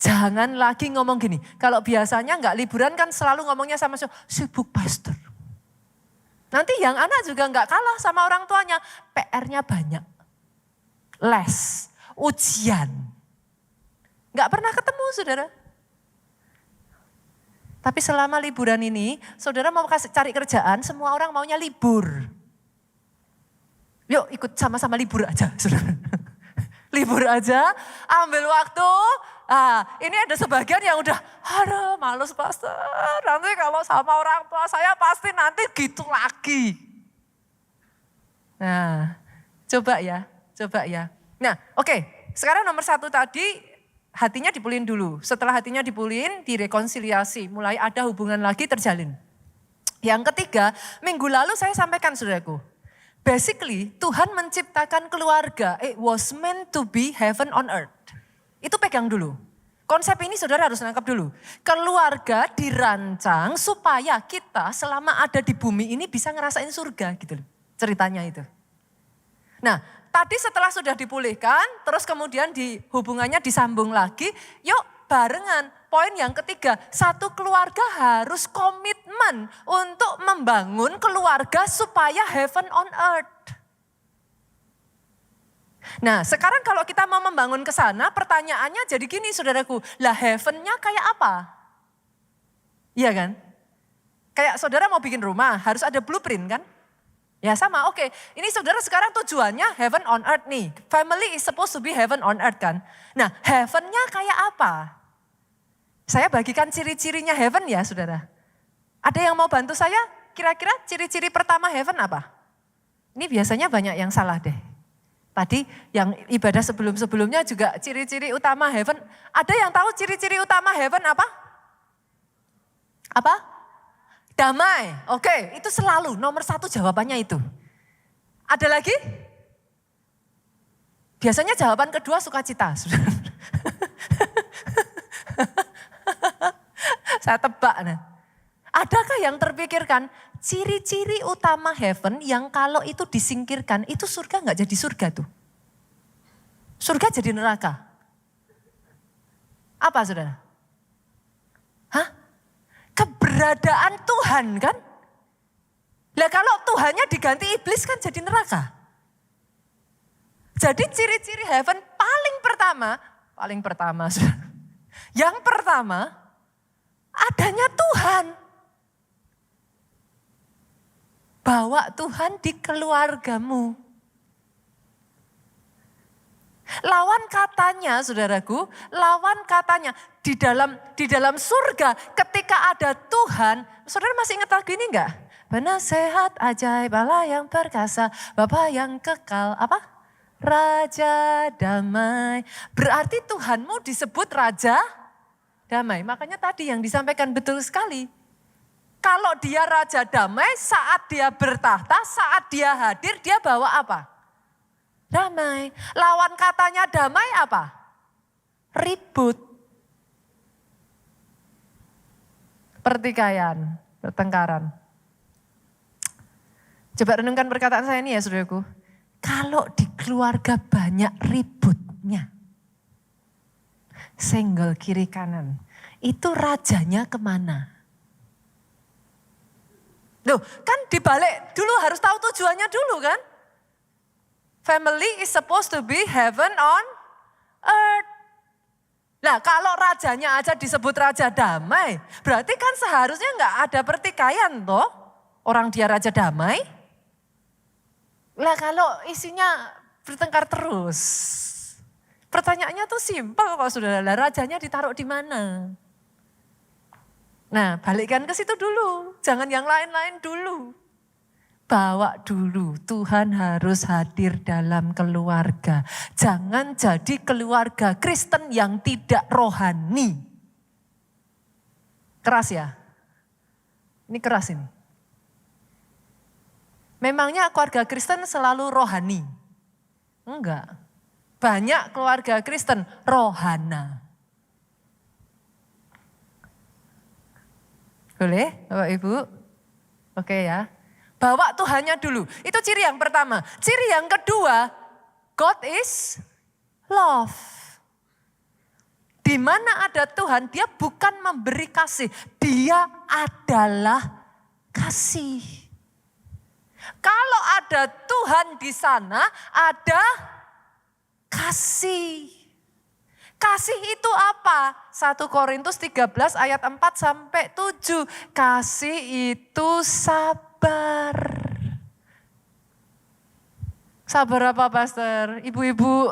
Jangan lagi ngomong gini, kalau biasanya enggak liburan kan selalu ngomongnya sama sibuk pastor. Nanti yang anak juga enggak kalah sama orang tuanya, PR-nya banyak. Les, ujian. Enggak pernah ketemu saudara. Tapi selama liburan ini, saudara mau cari kerjaan, semua orang maunya libur. Yuk ikut sama-sama libur aja saudara. Libur aja, ambil waktu. Ini ada sebagian yang udah, aduh males pastor. Nanti kalau sama orang tua saya pasti nanti gitu lagi. Nah, coba ya. Nah, oke. Sekarang nomor 1 tadi, hatinya dipulihin dulu. Setelah hatinya dipulihin, direkonsiliasi. Mulai ada hubungan lagi terjalin. Yang ketiga, minggu lalu saya sampaikan saudaraku. Basically, Tuhan menciptakan keluarga. It was meant to be heaven on earth. Itu pegang dulu. Konsep ini saudara harus nangkap dulu. Keluarga dirancang supaya kita selama ada di bumi ini bisa ngerasain surga gitu loh. Ceritanya itu. Nah, tadi setelah sudah dipulihkan, terus kemudian hubungannya disambung lagi. Yuk barengan. Poin yang ketiga, satu keluarga harus komitmen untuk membangun keluarga supaya heaven on earth. Nah sekarang kalau kita mau membangun ke sana, pertanyaannya jadi gini saudaraku, lah heaven-nya kayak apa? Iya kan? Kayak saudara mau bikin rumah, harus ada blueprint kan? Ya sama, oke. Ini saudara sekarang tujuannya heaven on earth nih. Family is supposed to be heaven on earth kan? Nah heaven-nya kayak apa? Saya bagikan ciri-cirinya heaven ya saudara. Ada yang mau bantu saya? Kira-kira ciri-ciri pertama heaven apa? Ini biasanya banyak yang salah deh. Tadi yang ibadah sebelum-sebelumnya juga ciri-ciri utama heaven. Ada yang tahu ciri-ciri utama heaven apa? Apa? Damai. Oke, itu selalu nomor 1 jawabannya itu. Ada lagi? Biasanya jawaban kedua sukacita. Saya tebak. Nah. Adakah yang terpikirkan ciri-ciri utama heaven yang kalau itu disingkirkan itu surga nggak jadi surga tuh. Surga jadi neraka. Apa saudara? Hah? Keberadaan Tuhan kan? Lah kalau Tuhannya diganti iblis kan jadi neraka. Jadi ciri-ciri heaven paling pertama saudara. Yang pertama adanya Tuhan. Bawa Tuhan di keluargamu. Lawan katanya saudaraku, lawan katanya di dalam surga ketika ada Tuhan. Saudara masih ingat lagu ini enggak? Penasehat ajaib Allah yang perkasa, Bapa yang kekal, apa? Raja damai. Berarti Tuhanmu disebut Raja damai. Makanya tadi yang disampaikan betul sekali. Kalau dia Raja damai, saat dia bertahta, saat dia hadir, dia bawa apa? Damai. Lawan katanya damai apa? Ribut. Pertikaian, pertengkaran. Coba renungkan perkataan saya ini ya saudaraku. Kalau di keluarga banyak ributnya, senggol kiri kanan, itu rajanya kemana? Loh, kan dibalik dulu harus tahu tujuannya dulu kan? Family is supposed to be heaven on earth. Nah kalau rajanya aja disebut raja damai, berarti kan seharusnya nggak ada pertikaian toh. Orang dia raja damai. Lah kalau isinya bertengkar terus. Pertanyaannya tuh simpel kok saudara, rajanya ditaruh di mana? Nah balikkan ke situ dulu, jangan yang lain-lain dulu. Bawa dulu, Tuhan harus hadir dalam keluarga. Jangan jadi keluarga Kristen yang tidak rohani. Keras ya? Ini keras ini. Memangnya keluarga Kristen selalu rohani? Enggak. Banyak keluarga Kristen rohana. Boleh Bapak Ibu? Oke ya. Bawa Tuhannya dulu. Itu ciri yang pertama. Ciri yang kedua, God is love. Di mana ada Tuhan, dia bukan memberi kasih. Dia adalah kasih. Kalau ada Tuhan di sana, ada kasih. Kasih itu apa? 1 Korintus 13 ayat 4 sampai 7. Kasih itu sabar. Sabar apa pastor? Ibu-ibu,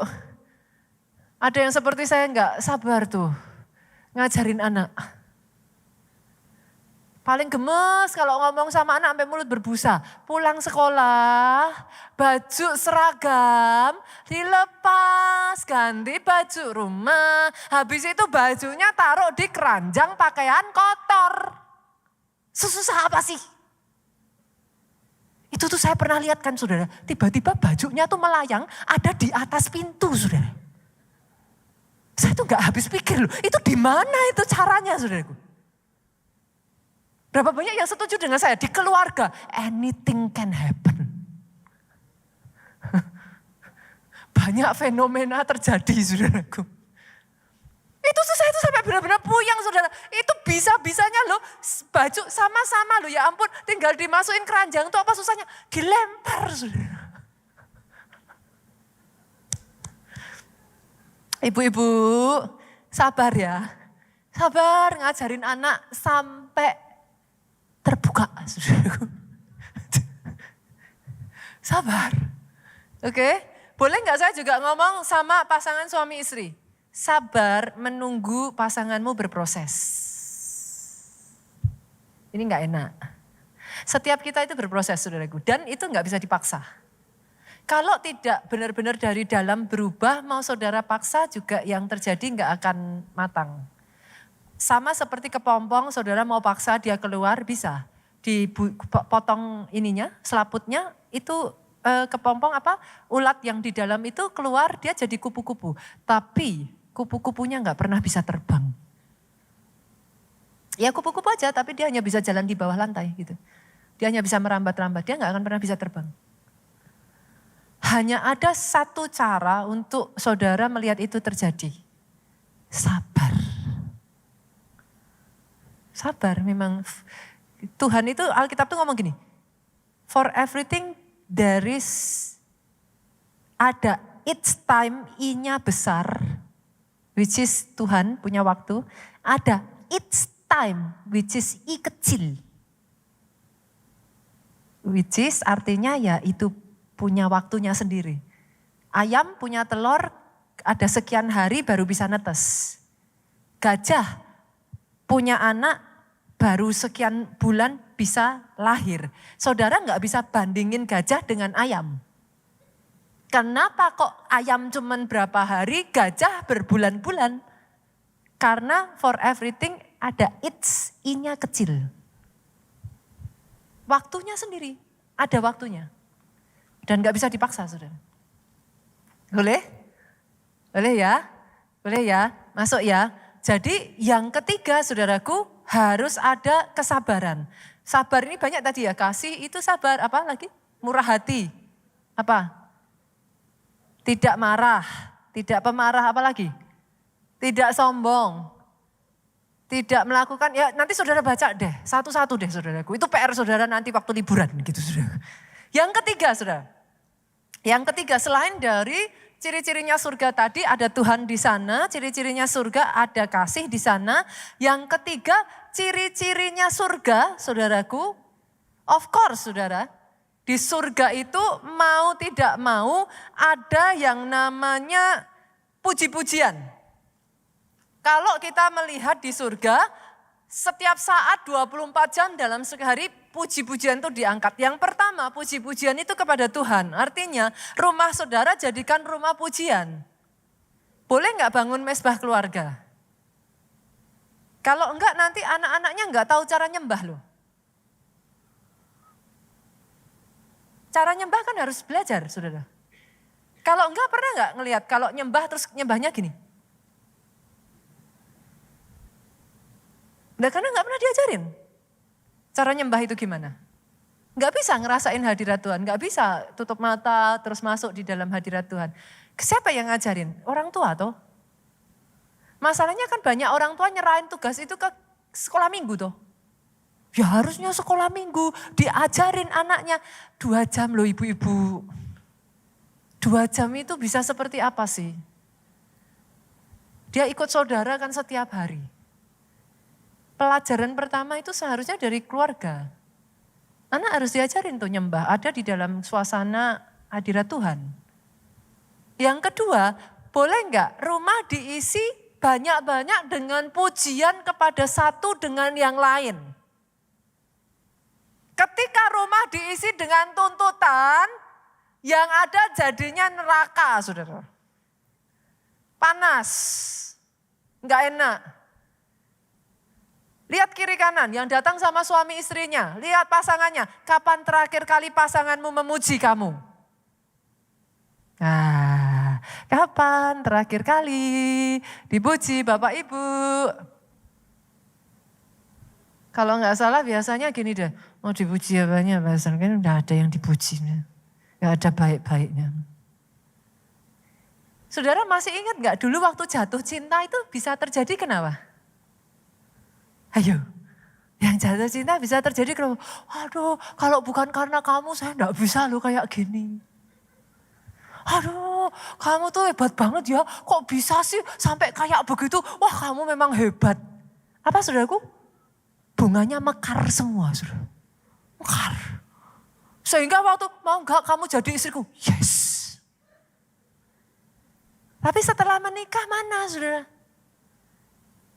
ada yang seperti saya enggak sabar tuh. Ngajarin anak. Paling gemes kalau ngomong sama anak sampai mulut berbusa. Pulang sekolah, baju seragam, dilepas, ganti baju rumah. Habis itu bajunya taruh di keranjang pakaian kotor. Susah apa sih? Itu tuh saya pernah lihat kan saudara. Tiba-tiba bajunya tuh melayang ada di atas pintu saudara. Saya tuh gak habis pikir loh. Itu di mana itu caranya saudaraku? Berapa banyak yang setuju dengan saya? Di keluarga, anything can happen. Banyak fenomena terjadi, saudaraku. Itu saya itu sampai benar-benar puyeng, saudara. Itu bisa-bisanya loh, baju sama-sama loh, ya ampun. Tinggal dimasukin keranjang, itu apa susahnya? Dilempar, saudara. Ibu-ibu, sabar ya. Sabar ngajarin anak sampai terbuka, saudaraku. Sabar. Oke, boleh nggak saya juga ngomong sama pasangan suami istri? Sabar menunggu pasanganmu berproses. Ini nggak enak. Setiap kita itu berproses, saudaraku. Dan itu nggak bisa dipaksa. Kalau tidak benar-benar dari dalam berubah, mau saudara paksa juga yang terjadi nggak akan matang. Sama seperti kepompong, saudara mau paksa dia keluar bisa. Dipotong ininya, selaputnya itu kepompong apa? Ulat yang di dalam itu keluar dia jadi kupu-kupu. Tapi kupu-kupunya nggak pernah bisa terbang. Ya kupu-kupu aja tapi dia hanya bisa jalan di bawah lantai gitu. Dia hanya bisa merambat-rambat, dia nggak akan pernah bisa terbang. Hanya ada satu cara untuk saudara melihat itu terjadi. Sabar. Sabar memang Tuhan itu Alkitab tuh ngomong gini. For everything there is ada its time I-nya besar. Which is Tuhan punya waktu. Ada its time which is I kecil. Which is artinya ya itu punya waktunya sendiri. Ayam punya telur ada sekian hari baru bisa netes. Gajah punya anak baru sekian bulan bisa lahir. Saudara nggak bisa bandingin gajah dengan ayam. Kenapa kok ayam cuman berapa hari, gajah berbulan-bulan? Karena for everything ada its, I-nya kecil. Waktunya sendiri, ada waktunya. Dan nggak bisa dipaksa saudara. Boleh? Boleh ya? Boleh ya? Masuk ya? Jadi yang ketiga saudaraku harus ada kesabaran. Sabar ini banyak tadi ya, kasih itu sabar, apa lagi? murah hati. Apa? Tidak marah, tidak pemarah, apa lagi? Tidak sombong, tidak melakukan, ya nanti saudara baca deh, satu-satu deh saudaraku. Itu PR saudara nanti waktu liburan gitu saudara. Yang ketiga saudara, yang ketiga selain dari ciri-cirinya surga tadi ada Tuhan di sana, ciri-cirinya surga ada kasih di sana. Yang ketiga ciri-cirinya surga saudaraku, of course saudara. Di surga itu mau tidak mau ada yang namanya puji-pujian. Kalau kita melihat di surga, setiap saat 24 jam dalam sehari puji-pujian itu diangkat. Yang pertama puji-pujian itu kepada Tuhan. Artinya rumah saudara jadikan rumah pujian. Boleh nggak bangun mesbah keluarga? Kalau enggak nanti anak-anaknya nggak tahu cara nyembah loh. Cara nyembah kan harus belajar, saudara. Kalau enggak pernah enggak ngelihat kalau nyembah terus nyembahnya gini? Nah, karena enggak pernah diajarin. Cara nyembah itu gimana? Enggak bisa ngerasain hadirat Tuhan, enggak bisa tutup mata terus masuk di dalam hadirat Tuhan. Siapa yang ngajarin? Orang tua toh. Masalahnya kan banyak orang tua nyerahin tugas itu ke sekolah minggu toh. Ya harusnya sekolah minggu diajarin anaknya 2 jam loh ibu-ibu. 2 jam itu bisa seperti apa sih? Dia ikut saudara kan setiap hari. Pelajaran pertama itu seharusnya dari keluarga. Anak harus diajarin tuh nyembah, ada di dalam suasana hadirat Tuhan. Yang kedua, boleh enggak rumah diisi banyak-banyak dengan pujian kepada satu dengan yang lain. Ketika rumah diisi dengan tuntutan, yang ada jadinya neraka, saudara. Panas, enggak enak. Lihat kiri kanan, yang datang sama suami istrinya. Lihat pasangannya, kapan terakhir kali pasanganmu memuji kamu? Nah, kapan terakhir kali dipuji Bapak Ibu? Kalau nggak salah biasanya gini deh, mau dipuji apanya, bahasanya kan udah ada yang dipuji. Nggak ada baik-baiknya. Saudara masih ingat nggak dulu waktu jatuh cinta itu bisa terjadi kenapa? Ayo, yang jatuh cinta bisa terjadi kenapa? Aduh, kalau bukan karena kamu saya nggak bisa loh kayak gini. Aduh, kamu tuh hebat banget ya, kok bisa sih sampai kayak begitu? Wah kamu memang hebat. Apa saudaraku? Bunganya mekar semua, saudara. Mekar. Sehingga waktu mau enggak kamu jadi istriku? Yes. Tapi setelah menikah mana, saudara?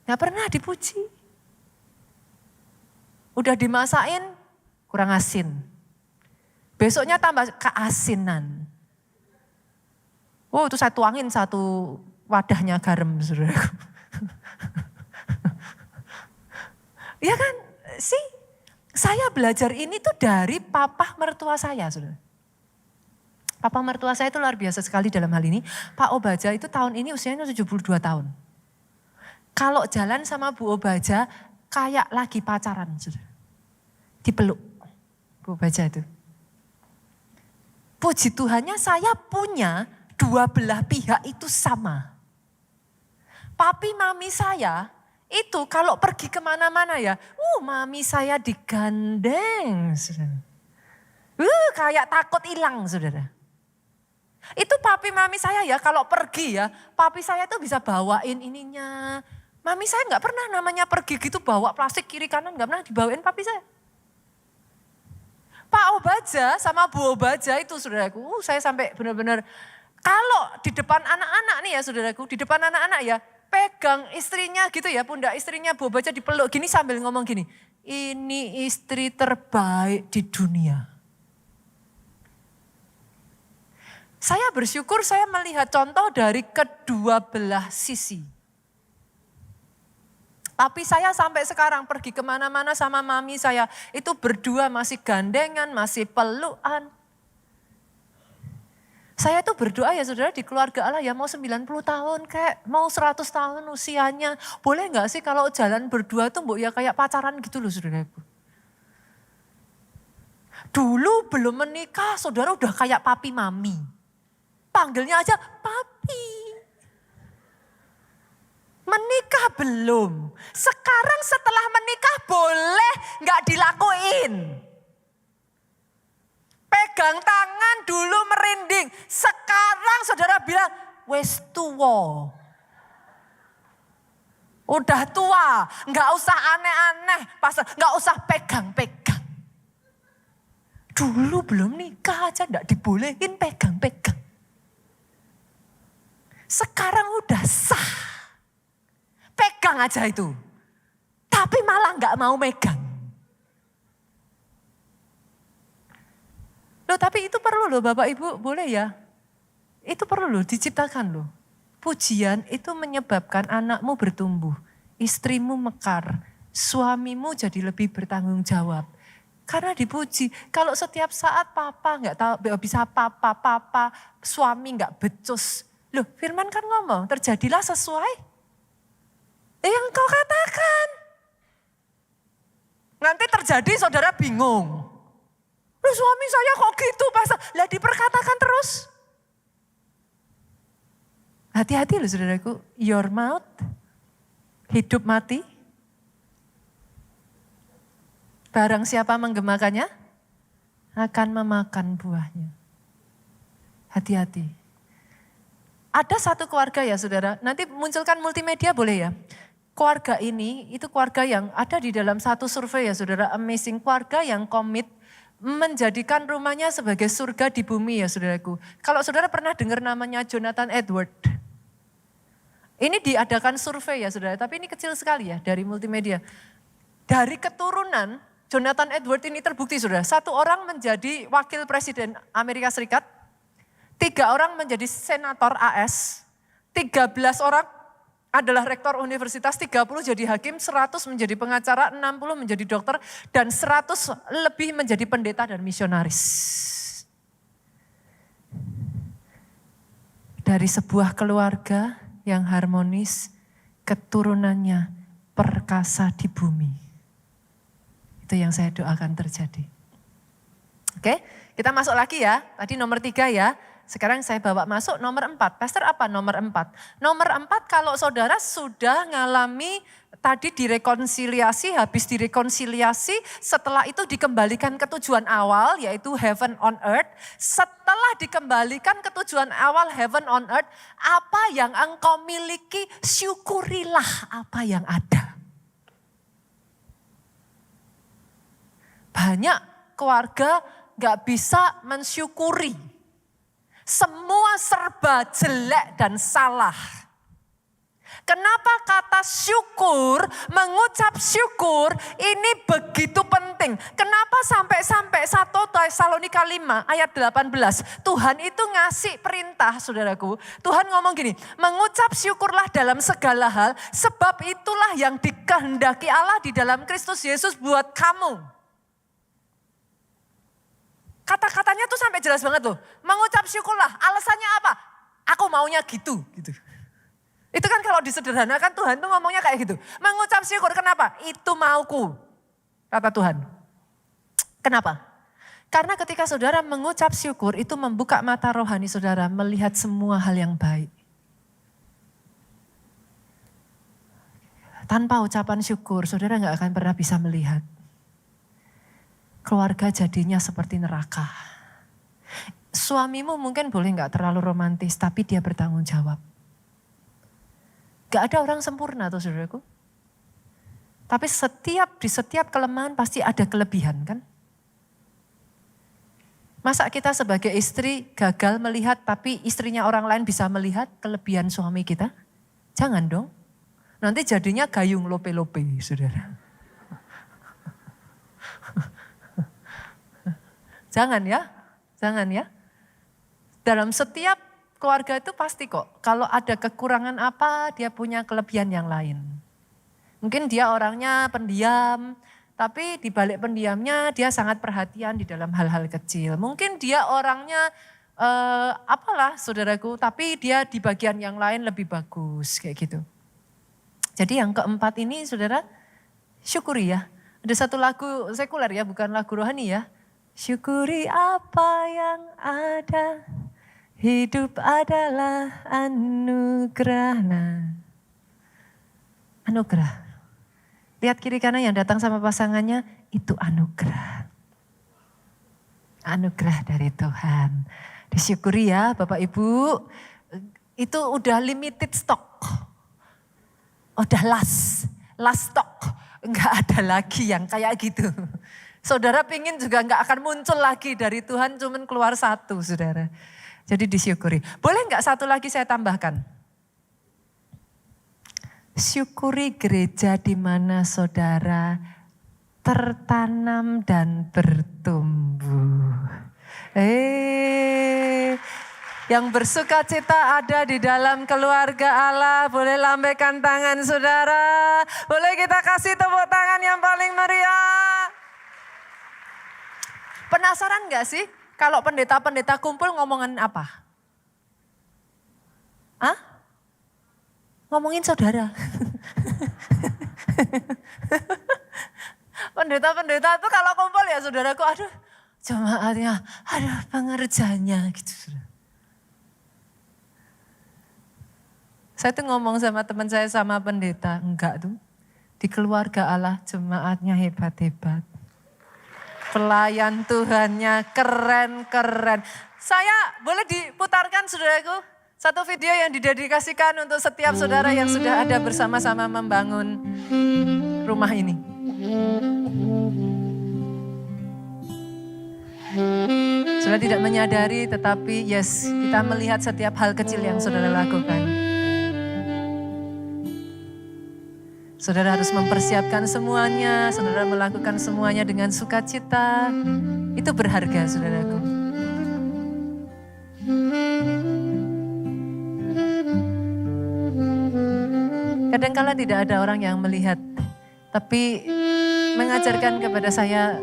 Gak pernah dipuji. Udah dimasain, kurang asin. Besoknya tambah keasinan. Oh itu saya tuangin satu wadahnya garam, saudara. Ya kan, sih saya belajar ini tuh dari papa mertua saya, saudara. Papa mertua saya itu luar biasa sekali dalam hal ini. Pak Obaja itu tahun ini usianya 72 tahun. Kalau jalan sama Bu Obaja kayak lagi pacaran, saudara. Dipeluk Bu Obaja itu. Puji Tuhannya saya punya dua belah pihak itu sama. Papi mami saya itu kalau pergi kemana-mana ya, mami saya digandeng, saudara. Kayak takut hilang, saudara. Itu papi mami saya ya, kalau pergi ya, papi saya tuh bisa bawain ininya. Mami saya nggak pernah namanya pergi gitu bawa plastik kiri kanan, nggak pernah dibawain papi saya. Pak Obaja sama Bu Obaja itu saudaraku, saya sampai benar-benar, kalau di depan anak-anak nih ya saudaraku, di depan anak-anak ya, pegang istrinya gitu ya, pundak istrinya Bu Obaja dipeluk gini sambil ngomong gini, ini istri terbaik di dunia. Saya bersyukur saya melihat contoh dari kedua belah sisi. Tapi saya sampai sekarang pergi kemana-mana sama mami saya, itu berdua masih gandengan, masih pelukan. Saya tuh berdoa ya saudara di keluarga Allah ya mau 90 tahun kayak mau 100 tahun usianya. Boleh gak sih kalau jalan berdua tuh mbok ya kayak pacaran gitu loh saudaraku. Dulu belum menikah, saudara udah kayak papi mami. Panggilnya aja papi. Menikah belum. Sekarang setelah menikah boleh nggak dilakuin. Pegang tangan dulu merinding. Sekarang saudara bilang, wes tua. Udah tua, nggak usah aneh-aneh, nggak usah pegang-pegang. Dulu belum nikah aja nggak dibolehin pegang-pegang. Sekarang udah sah. Pegang aja itu. Tapi malah nggak mau megang. Loh tapi itu perlu loh Bapak Ibu, boleh ya? Itu perlu loh, diciptakan loh. Pujian itu menyebabkan anakmu bertumbuh, istrimu mekar, suamimu jadi lebih bertanggung jawab. Karena dipuji, kalau setiap saat papa nggak tahu bisa papa, suami nggak becus. Loh firman kan ngomong, terjadilah sesuai yang kau katakan. Nanti terjadi saudara bingung. Loh suami saya kok gitu pastor? Lah diperkatakan terus. Hati-hati loh saudaraku, your mouth, hidup mati. Barang siapa menggemakannya, akan memakan buahnya. Hati-hati. Ada satu keluarga ya saudara, nanti munculkan multimedia boleh ya. Keluarga ini, itu keluarga yang ada di dalam satu survei ya saudara, amazing. Keluarga yang komit menjadikan rumahnya sebagai surga di bumi ya saudaraku. Kalau saudara pernah dengar namanya Jonathan Edward. Ini diadakan survei ya saudara, tapi ini kecil sekali ya dari multimedia. Dari keturunan Jonathan Edward ini terbukti saudara, satu orang menjadi wakil presiden Amerika Serikat, 3 orang menjadi senator AS, 13 orang adalah rektor universitas, 30 jadi hakim, 100 menjadi pengacara, 60 menjadi dokter, dan 100 lebih menjadi pendeta dan misionaris. Dari sebuah keluarga yang harmonis, keturunannya perkasa di bumi. Itu yang saya doakan terjadi. Oke, kita masuk lagi ya. Tadi nomor 3 ya. Sekarang saya bawa masuk nomor 4. Pastor apa nomor 4? Nomor 4 kalau saudara sudah ngalami tadi direkonsiliasi, habis direkonsiliasi, setelah itu dikembalikan ke tujuan awal yaitu heaven on earth. Setelah dikembalikan ke tujuan awal heaven on earth, apa yang engkau miliki, syukurilah apa yang ada. Banyak keluarga gak bisa mensyukuri. Semua serba jelek dan salah. Kenapa kata syukur, mengucap syukur ini begitu penting. Kenapa sampai 1 Tesalonika 5 ayat 18. Tuhan itu ngasih perintah saudaraku. Tuhan ngomong gini, mengucap syukurlah dalam segala hal. Sebab itulah yang dikehendaki Allah di dalam Kristus Yesus buat kamu. Kata-katanya tuh sampai jelas banget loh. Mengucap syukurlah. Alasannya apa? Aku maunya gitu. Itu kan kalau disederhanakan Tuhan tuh ngomongnya kayak gitu. Mengucap syukur kenapa? Itu mauku. Kata Tuhan. Kenapa? Karena ketika saudara mengucap syukur itu membuka mata rohani saudara melihat semua hal yang baik. Tanpa ucapan syukur saudara gak akan pernah bisa melihat. Keluarga jadinya seperti neraka. Suamimu mungkin boleh gak terlalu romantis, tapi dia bertanggung jawab. Gak ada orang sempurna tuh saudaraku. Tapi di setiap kelemahan pasti ada kelebihan kan. Masa kita sebagai istri gagal melihat tapi istrinya orang lain bisa melihat kelebihan suami kita? Jangan dong. Nanti jadinya gayung lope-lope saudara. Jangan ya. Dalam setiap keluarga itu pasti kok, kalau ada kekurangan apa, dia punya kelebihan yang lain. Mungkin dia orangnya pendiam, tapi di balik pendiamnya dia sangat perhatian di dalam hal-hal kecil. Mungkin dia orangnya saudaraku, tapi dia di bagian yang lain lebih bagus, kayak gitu. Jadi yang keempat ini saudara, syukuri ya. Ada satu lagu sekuler ya, bukan lagu rohani ya. Syukuri apa yang ada, hidup adalah anugerah. Nah, anugerah. Lihat kiri kanan yang datang sama pasangannya, itu anugerah. Anugerah dari Tuhan. Disyukuri ya Bapak Ibu, itu udah limited stock. Udah last stock. Enggak ada lagi yang kayak gitu. Saudara pingin juga enggak akan muncul lagi dari Tuhan, cuman keluar satu saudara. Jadi disyukuri. Boleh enggak satu lagi saya tambahkan? Syukuri gereja di mana saudara tertanam dan bertumbuh. Yang bersuka cita ada di dalam keluarga Allah. Boleh lambaikan tangan saudara. Boleh kita kasih tepuk tangan yang paling meriah. Penasaran gak sih kalau pendeta-pendeta kumpul ngomongin apa? Hah? Ngomongin saudara. Pendeta-pendeta itu kalau kumpul ya saudaraku, aduh jemaatnya, aduh pengerjanya gitu. Saya tuh ngomong sama teman saya sama pendeta, enggak tuh. Di keluarga Allah jemaatnya hebat-hebat. Pelayan Tuhannya keren-keren. Saya boleh diputarkan saudaraku, satu video yang didedikasikan untuk setiap saudara yang sudah ada bersama-sama membangun rumah ini. Saudara tidak menyadari tetapi yes, kita melihat setiap hal kecil yang saudara lakukan. Saudara harus mempersiapkan semuanya, saudara melakukan semuanya dengan sukacita. Itu berharga saudaraku. Kadangkala tidak ada orang yang melihat, tapi mengajarkan kepada saya,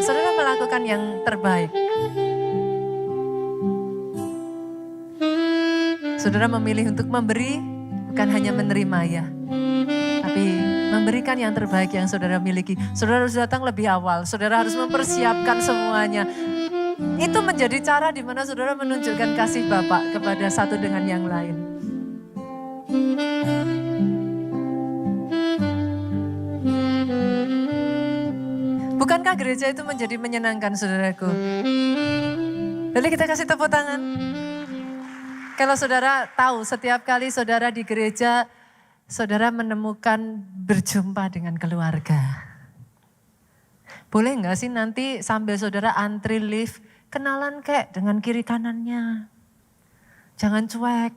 saudara melakukan yang terbaik. Saudara memilih untuk memberi, bukan hanya menerima ya. Tapi memberikan yang terbaik yang saudara miliki. Saudara harus datang lebih awal, saudara harus mempersiapkan semuanya. Itu menjadi cara di mana saudara menunjukkan kasih Bapak kepada satu dengan yang lain. Bukankah gereja itu menjadi menyenangkan saudaraku? Boleh kita kasih tepuk tangan? Kalau saudara tahu setiap kali saudara di gereja, saudara menemukan berjumpa dengan keluarga. Boleh enggak sih nanti sambil saudara antri lift, kenalan kayak dengan kiri kanannya. Jangan cuek.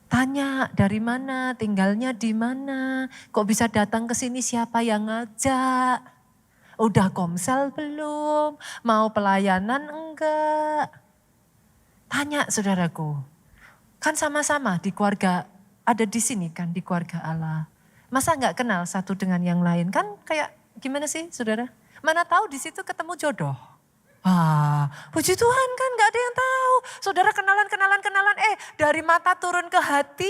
Tanya dari mana, tinggalnya di mana, kok bisa datang ke sini, siapa yang ngajak. Udah komsel belum, mau pelayanan enggak. Tanya saudaraku, kan sama-sama di keluarga, ada di sini kan di keluarga Allah. Masa enggak kenal satu dengan yang lain? Kan kayak gimana sih saudara? Mana tahu di situ ketemu jodoh. Puji Tuhan kan enggak ada yang tahu. Saudara kenalan. Dari mata turun ke hati.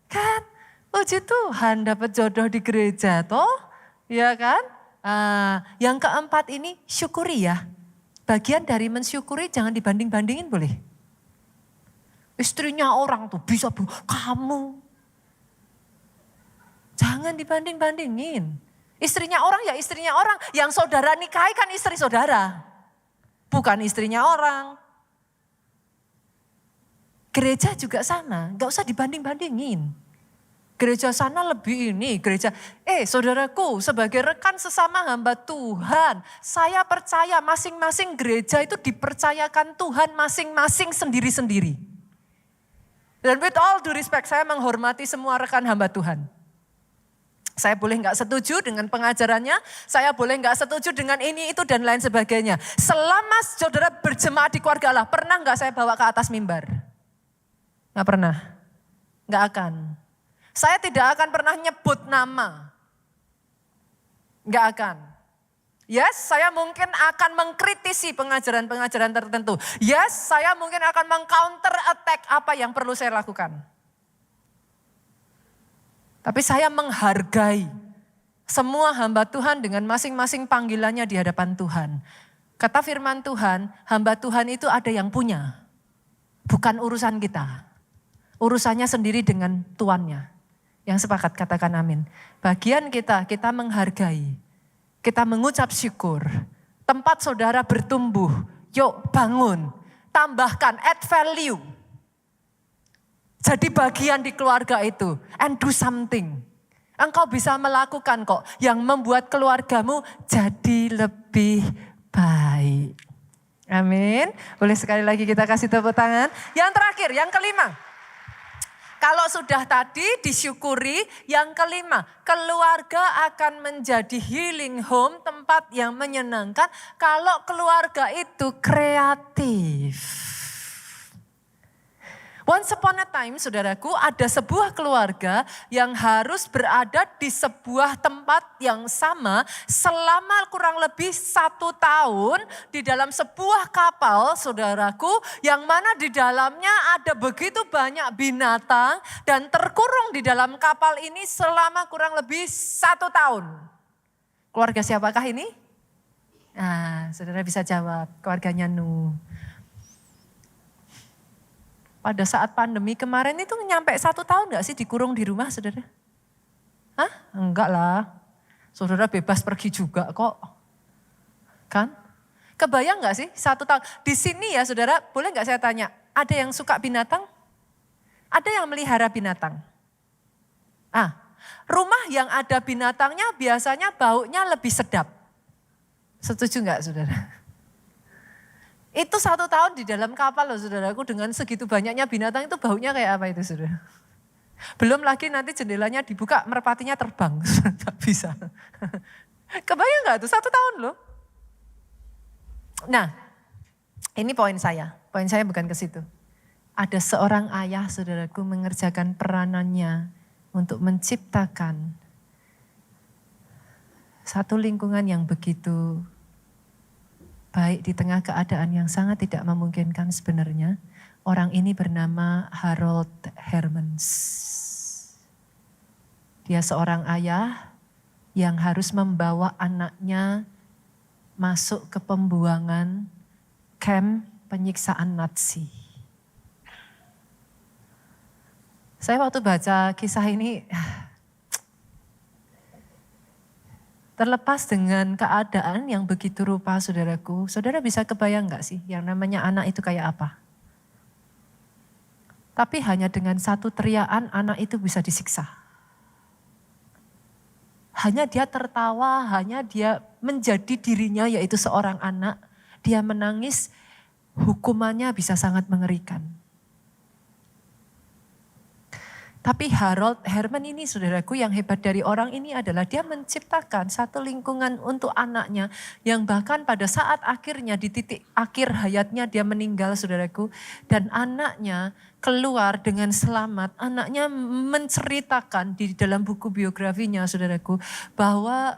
Kan puji Tuhan dapat jodoh di gereja toh. Ya kan? Yang keempat ini syukuri ya. Bagian dari mensyukuri jangan dibanding-bandingin boleh. Istrinya orang tuh bisa kamu. Jangan dibanding-bandingin. Istrinya orang ya istrinya orang. Yang saudara nikahi kan istri saudara. Bukan istrinya orang. Gereja juga sama. Gak usah dibanding-bandingin. Gereja sana lebih ini. Gereja, saudaraku sebagai rekan sesama hamba Tuhan. Saya percaya masing-masing gereja itu dipercayakan Tuhan masing-masing sendiri-sendiri. Dan with all due respect, saya menghormati semua rekan hamba Tuhan. Saya boleh nggak setuju dengan pengajarannya, saya boleh nggak setuju dengan ini, itu, dan lain sebagainya. Selama saudara berjemaat di keluarga Allah, pernah nggak saya bawa ke atas mimbar? Nggak pernah, nggak akan. Saya tidak akan pernah nyebut nama. Nggak akan. Yes, saya mungkin akan mengkritisi pengajaran-pengajaran tertentu. Yes, saya mungkin akan meng-counter attack apa yang perlu saya lakukan. Tapi saya menghargai Semua hamba Tuhan dengan masing-masing panggilannya di hadapan Tuhan. Kata firman Tuhan, hamba Tuhan itu ada yang punya. Bukan urusan kita. Urusannya sendiri dengan tuannya. Yang sepakat katakan amin. Bagian kita menghargai. Kita mengucap syukur. Tempat saudara bertumbuh. Yuk bangun. Tambahkan, add value. Jadi bagian di keluarga itu. And do something. Engkau bisa melakukan kok. Yang membuat keluargamu jadi lebih baik. Amin. Boleh sekali lagi kita kasih tepuk tangan. Yang terakhir, yang kelima. Kalau sudah tadi disyukuri, yang kelima, keluarga akan menjadi healing home, tempat yang menyenangkan kalau keluarga itu kreatif. Once upon a time, saudaraku, ada sebuah keluarga yang harus berada di sebuah tempat yang sama selama kurang lebih 1 tahun di dalam sebuah kapal, saudaraku, yang mana di dalamnya ada begitu banyak binatang dan terkurung di dalam kapal ini selama kurang lebih 1 tahun. Keluarga siapakah ini? Nah, saudara bisa jawab, keluarganya Nuh. Pada saat pandemi kemarin itu nyampe 1 tahun gak sih dikurung di rumah, saudara? Hah? Enggak lah. Saudara bebas pergi juga kok. Kan? Kebayang gak sih 1 tahun? Di sini ya saudara, boleh gak saya tanya, ada yang suka binatang? Ada yang melihara binatang? Rumah yang ada binatangnya biasanya baunya lebih sedap. Setuju gak saudara? Itu 1 tahun di dalam kapal loh saudaraku, dengan segitu banyaknya binatang itu baunya kayak apa itu saudara. Belum lagi nanti jendelanya dibuka merpatinya terbang, gak bisa. Kebayang gak tuh 1 tahun loh. Nah ini poin saya bukan ke situ. Ada seorang ayah saudaraku mengerjakan peranannya untuk menciptakan satu lingkungan yang begitu baik di tengah keadaan yang sangat tidak memungkinkan sebenarnya. Orang ini bernama Harold Hermans. Dia seorang ayah yang harus membawa anaknya masuk ke pembuangan camp penyiksaan Nazi. Saya waktu baca kisah ini, terlepas dengan keadaan yang begitu rupa saudaraku, saudara bisa kebayang gak sih yang namanya anak itu kayak apa? Tapi hanya dengan satu teriakan anak itu bisa disiksa. Hanya dia tertawa, hanya dia menjadi dirinya yaitu seorang anak. Dia menangis, hukumannya bisa sangat mengerikan. Tapi Harold Herman ini saudaraku, yang hebat dari orang ini adalah dia menciptakan satu lingkungan untuk anaknya yang bahkan pada saat akhirnya di titik akhir hayatnya dia meninggal saudaraku. Dan anaknya keluar dengan selamat. Anaknya menceritakan di dalam buku biografinya saudaraku bahwa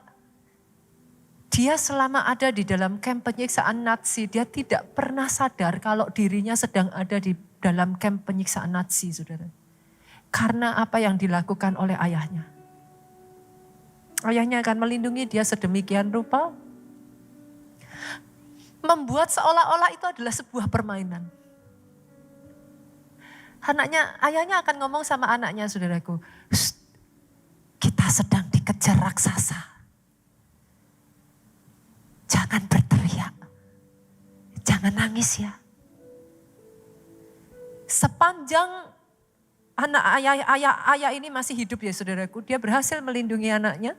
dia selama ada di dalam kamp penyiksaan Nazi, dia tidak pernah sadar kalau dirinya sedang ada di dalam kamp penyiksaan Nazi saudara. Karena apa yang dilakukan oleh ayahnya. Ayahnya akan melindungi dia sedemikian rupa. Membuat seolah-olah itu adalah sebuah permainan. Ayahnya akan ngomong sama anaknya saudaraku. Kita sedang dikejar raksasa. Jangan berteriak. Jangan nangis ya. Sepanjang ayah ini masih hidup ya saudaraku, dia berhasil melindungi anaknya.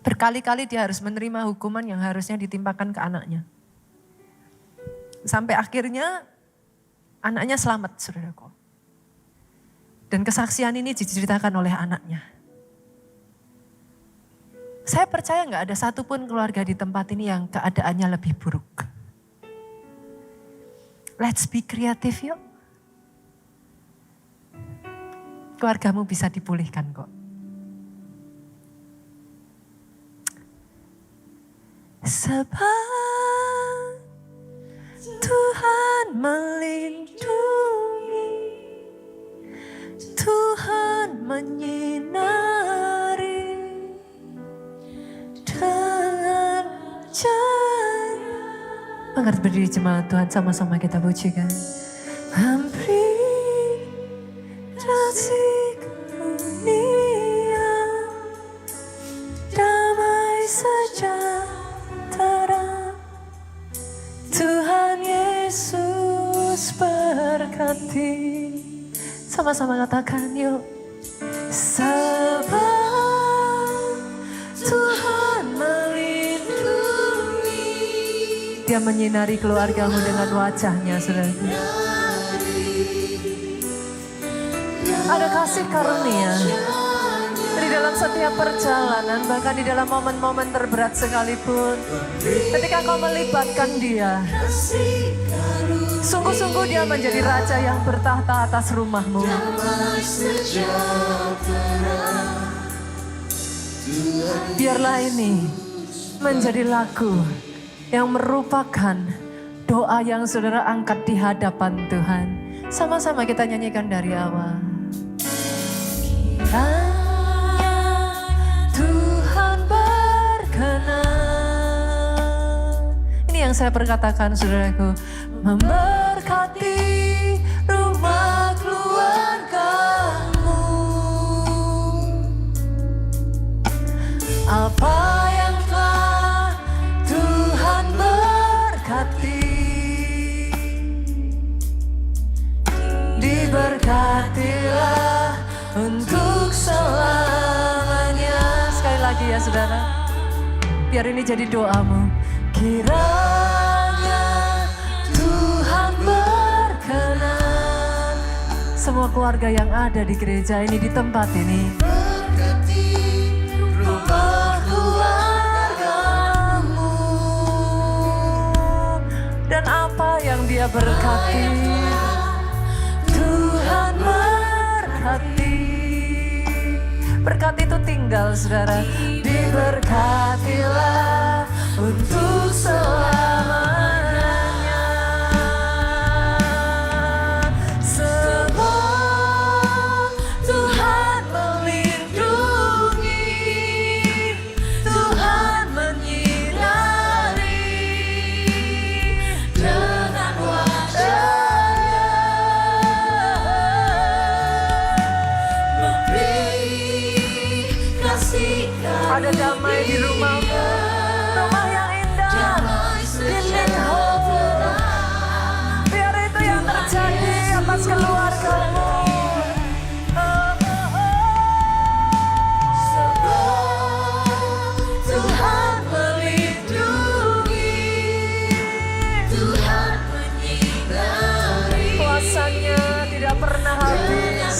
Berkali-kali dia harus menerima hukuman yang harusnya ditimpakan ke anaknya. Sampai akhirnya anaknya selamat saudaraku. Dan kesaksian ini diceritakan oleh anaknya. Saya percaya gak ada satupun keluarga di tempat ini yang keadaannya lebih buruk. Let's be creative yuk. Keluargamu bisa dipulihkan kok. Sebab Tuhan melindungi, Tuhan menyinari, Angkat berdiri jemaat Tuhan, sama-sama kita pujikan. Memberi kasih dunia, damai sejahtera, Tuhan Yesus berkati. Sama-sama katakan yuk. Sebab Tuhan melindungi, Dia menyinari keluargamu dengan wajahnya, saudara. Ada kasih karunia di dalam setiap perjalanan, bahkan di dalam momen-momen terberat sekalipun. Ketika kau melibatkan Dia, sungguh-sungguh Dia menjadi Raja yang bertahta atas rumahmu. Biarlah ini menjadi lagu yang merupakan doa yang saudara angkat di hadapan Tuhan. Sama-sama kita nyanyikan dari awal. Kiranya Tuhan berkenan. Ini yang saya perkatakan, saudaraku. Memberkati rumah keluargamu. Apa yang telah Tuhan berkati, diberkatilah untuk selamanya. Sekali lagi ya saudara, biar ini jadi doamu. Kiranya Tuhan berkenan, semua keluarga yang ada di gereja ini, di tempat ini, berkati rumah keluargamu. Dan apa yang Dia berkati, Tuhan berkati. Berkat itu tinggal, saudara. Diberkatilah untuk selamanya. Sebab Tuhan melindungi, Tuhan menyinari dengan wajah-Nya, memberi kasih karunia. Ada damai di rumahmu, rumah yang indah, dindingmu. Biar itu yang terjadi atas keluargamu. Sebab Tuhan melindungi, Tuhan menyinari, kuasa-Nya tidak pernah habis.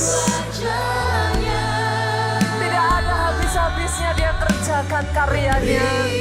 Tidak ada habis-habisnya Dia kerjakan karya-Nya.